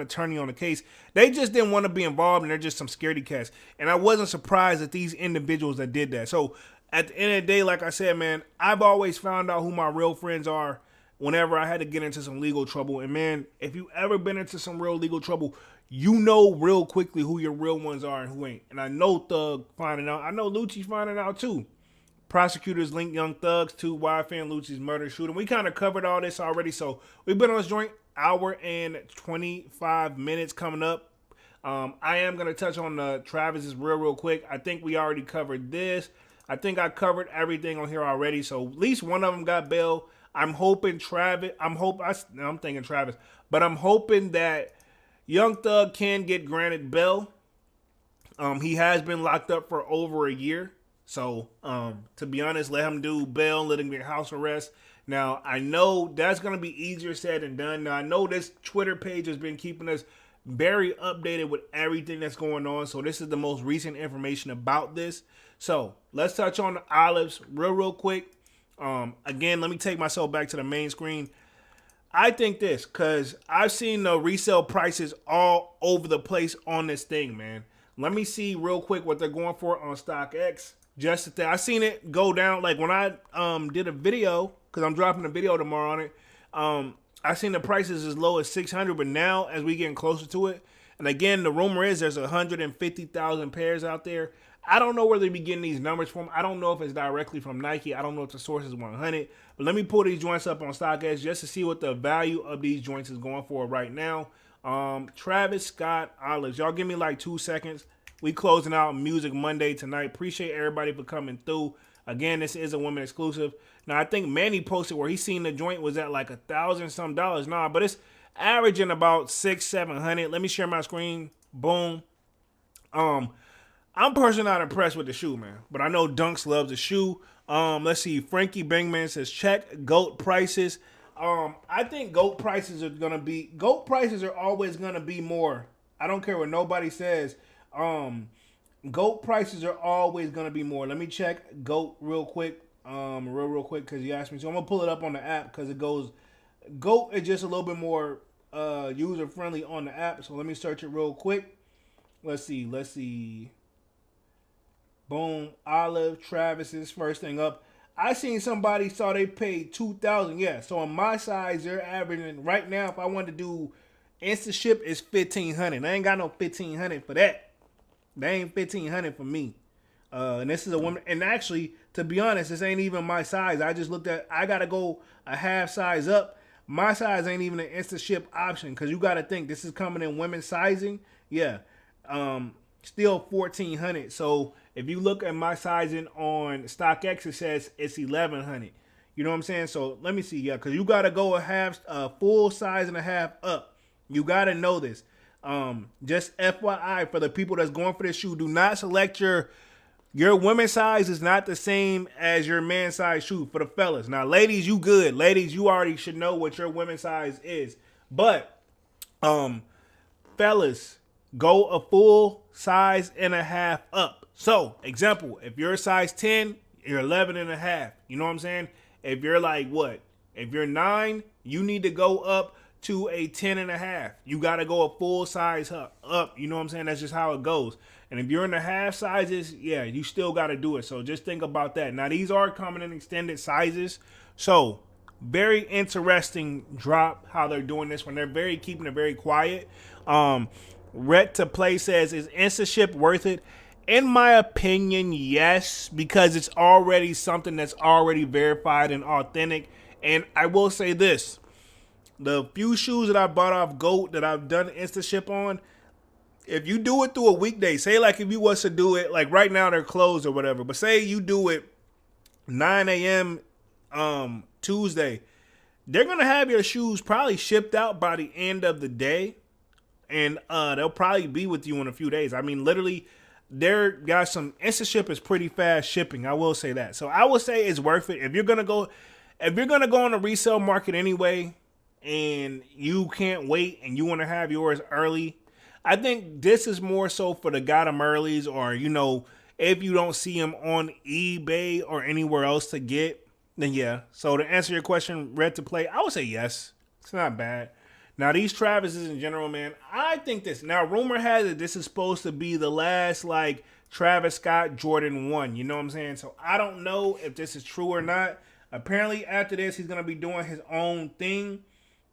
attorney on the case. They just didn't want to be involved, and they're just some scaredy cats. And I wasn't surprised at these individuals that did that. So at the end of the day, like I said, man, I've always found out who my real friends are whenever I had to get into some legal trouble. And man, if you ever been into some real legal trouble, you know real quickly who your real ones are and who ain't. And I know Thug finding out. I know Lucci finding out too. Prosecutors link Young Thugs to YFN Lucci's murder shooting. We kind of covered all this already, so we've been on this joint hour and 25 minutes coming up. I am going to touch on the Travis's real quick. I think we already covered this. I think I covered everything on here already, so at least one of them got bail. I'm hoping Travis, I'm thinking Travis, but I'm hoping that Young Thug can get granted bail. He has been locked up for over a year. So, to be honest, let him do bail, let him get house arrest. Now, I know that's going to be easier said than done. Now, I know this Twitter page has been keeping us very updated with everything that's going on. So, this is the most recent information about this. So, let's touch on the olives real quick. Again, let me take myself back to the main screen. I think this, because I've seen the resale prices all over the place on this thing, man. Let me see real quick what they're going for on StockX. Just that I seen it go down. Like when I did a video, because I'm dropping a video tomorrow on it, I seen the prices as low as 600, but now as we getting closer to it, and again, the rumor is there's 150,000 pairs out there. I don't know where they be getting these numbers from. I don't know if it's directly from Nike. I don't know if the source is 100. But let me pull these joints up on StockX just to see what the value of these joints is going for right now. Travis Scott olives. Y'all give me like 2 seconds. We closing out Music Monday tonight. Appreciate everybody for coming through. Again, this is a women exclusive. Now, I think Manny posted where he seen the joint was at like $1,000 some dollars. Nah, but it's averaging about $600-700. Let me share my screen. Boom. I'm personally not impressed with the shoe, man. But I know Dunks loves the shoe. Let's see. Frankie Bangman says, check GOAT prices. I think GOAT prices are always gonna be more. I don't care what nobody says. GOAT prices are always gonna be more. Let me check GOAT real quick. Real quick, because you asked me. So I'm gonna pull it up on the app because it goes. GOAT is just a little bit more user friendly on the app. So let me search it real quick. Let's see. Boom. Olive Travis's first thing up. I seen somebody saw they paid $2,000. Yeah. So on my size, they're averaging right now. If I wanted to do instant ship, it's $1,500. I ain't got no $1,500 for that. They ain't $1,500 for me. And this is a woman. And actually, to be honest, this ain't even my size. I just looked at. I gotta go a half size up. My size ain't even an instant ship option because you gotta think this is coming in women's sizing. Yeah. Still $1,400. So if you look at my sizing on StockX, it says it's $1,100. You know what I'm saying? So let me see. Yeah, because you gotta go a full size and a half up. You gotta know this. Just FYI for the people that's going for this shoe, do not select your women's size is not the same as your man's size shoe for the fellas. Now, ladies, you good. Ladies, you already should know what your women's size is. But fellas, go a full size and a half up. So, example, if you're a size 10, you're 11 and a half. You know what I'm saying? If you're like what? If you're 9, you need to go up to a 10 and a half. You got to go a full size up. You know what I'm saying? That's just how it goes. And if you're in the half sizes, yeah, you still got to do it. So just think about that. Now, these are coming in extended sizes. So very interesting drop how they're doing this when they're keeping it very quiet. Ret to Play says, is InstaShip worth it? In my opinion, yes, because it's already something that's already verified and authentic. And I will say this. The few shoes that I bought off GOAT that I've done InstaShip on, if you do it through a weekday, say like if you was to do it, like right now they're closed or whatever, but say you do it 9 a.m. Tuesday, they're going to have your shoes probably shipped out by the end of the day. And they'll probably be with you in a few days. I mean, literally, there got some instant ship is pretty fast shipping. I will say that. So I will say it's worth it if you're gonna go on the resale market anyway, and you can't wait and you want to have yours early. I think this is more so for the got 'em earlies, or if you don't see them on eBay or anywhere else to get, then yeah. So to answer your question, red to play, I would say yes. It's not bad. Now, these Travises in general, man, I think this. Now, rumor has it this is supposed to be the last, Travis Scott Jordan 1. You know what I'm saying? So, I don't know if this is true or not. Apparently, after this, he's going to be doing his own thing.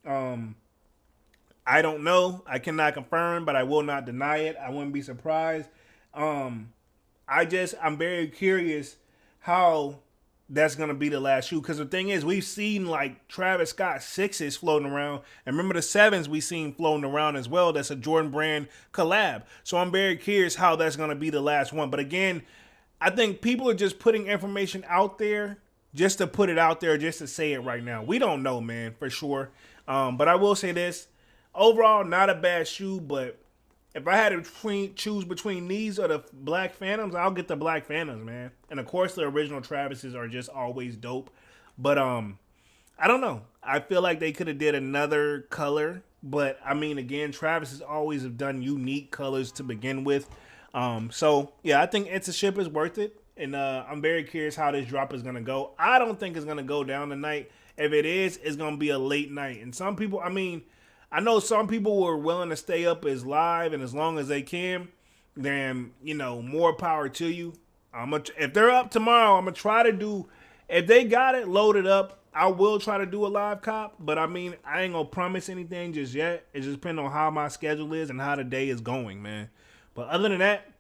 I don't know. I cannot confirm, but I will not deny it. I wouldn't be surprised. I'm very curious how that's going to be the last shoe. Because the thing is, we've seen Travis Scott 6s floating around. And remember the 7s we seen floating around as well. That's a Jordan Brand collab. So I'm very curious how that's going to be the last one. But again, I think people are just putting information out there just to put it out there, just to say it right now. We don't know, man, for sure. But I will say this. Overall, not a bad shoe, but if I had to choose between these or the Black Phantoms, I'll get the Black Phantoms, man. And of course, the original Travises are just always dope. But I don't know. I feel like they could have did another color. But I mean, again, Travises always have done unique colors to begin with. So yeah, I think It's a Ship is worth it. And I'm very curious how this drop is gonna go. I don't think it's gonna go down tonight. If it is, it's gonna be a late night. And some people, I know some people were willing to stay up as live and as long as they can. Then, more power to you. If they're up tomorrow, I'm going to try to do, if they got it loaded up, I will try to do a live cop. But I ain't going to promise anything just yet. It just depends on how my schedule is and how the day is going, man. But other than that,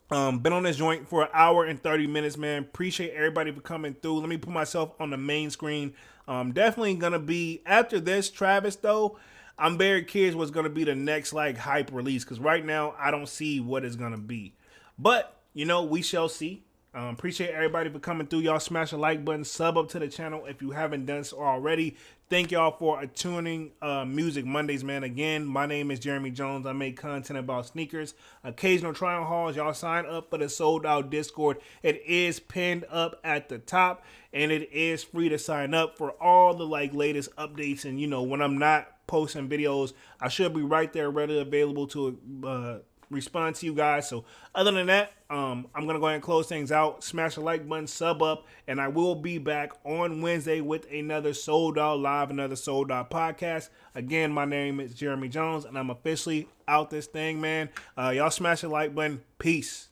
been on this joint for an hour and 30 minutes, man. Appreciate everybody for coming through. Let me put myself on the main screen. Definitely going to be, after this, Travis, though, I'm very curious what's going to be the next hype release, because right now I don't see what it's going to be. But, we shall see. Appreciate everybody for coming through. Y'all smash the like button, sub up to the channel if you haven't done so already. Thank y'all for tuning Music Mondays, man. Again, my name is Jeremy Jones. I make content about sneakers, occasional try-on hauls. Y'all sign up for the sold out Discord. It is pinned up at the top, and it is free to sign up for all the latest updates. And when I'm not posting videos, I should be right there ready, available to respond to you guys. So other than that, I'm gonna go ahead and close things out. Smash the like button, sub up, and I will be back on Wednesday with another Sold Out Live, another Sold Out podcast. Again, my name is Jeremy Jones, and I'm officially out this thing, man. Y'all smash the like button. Peace.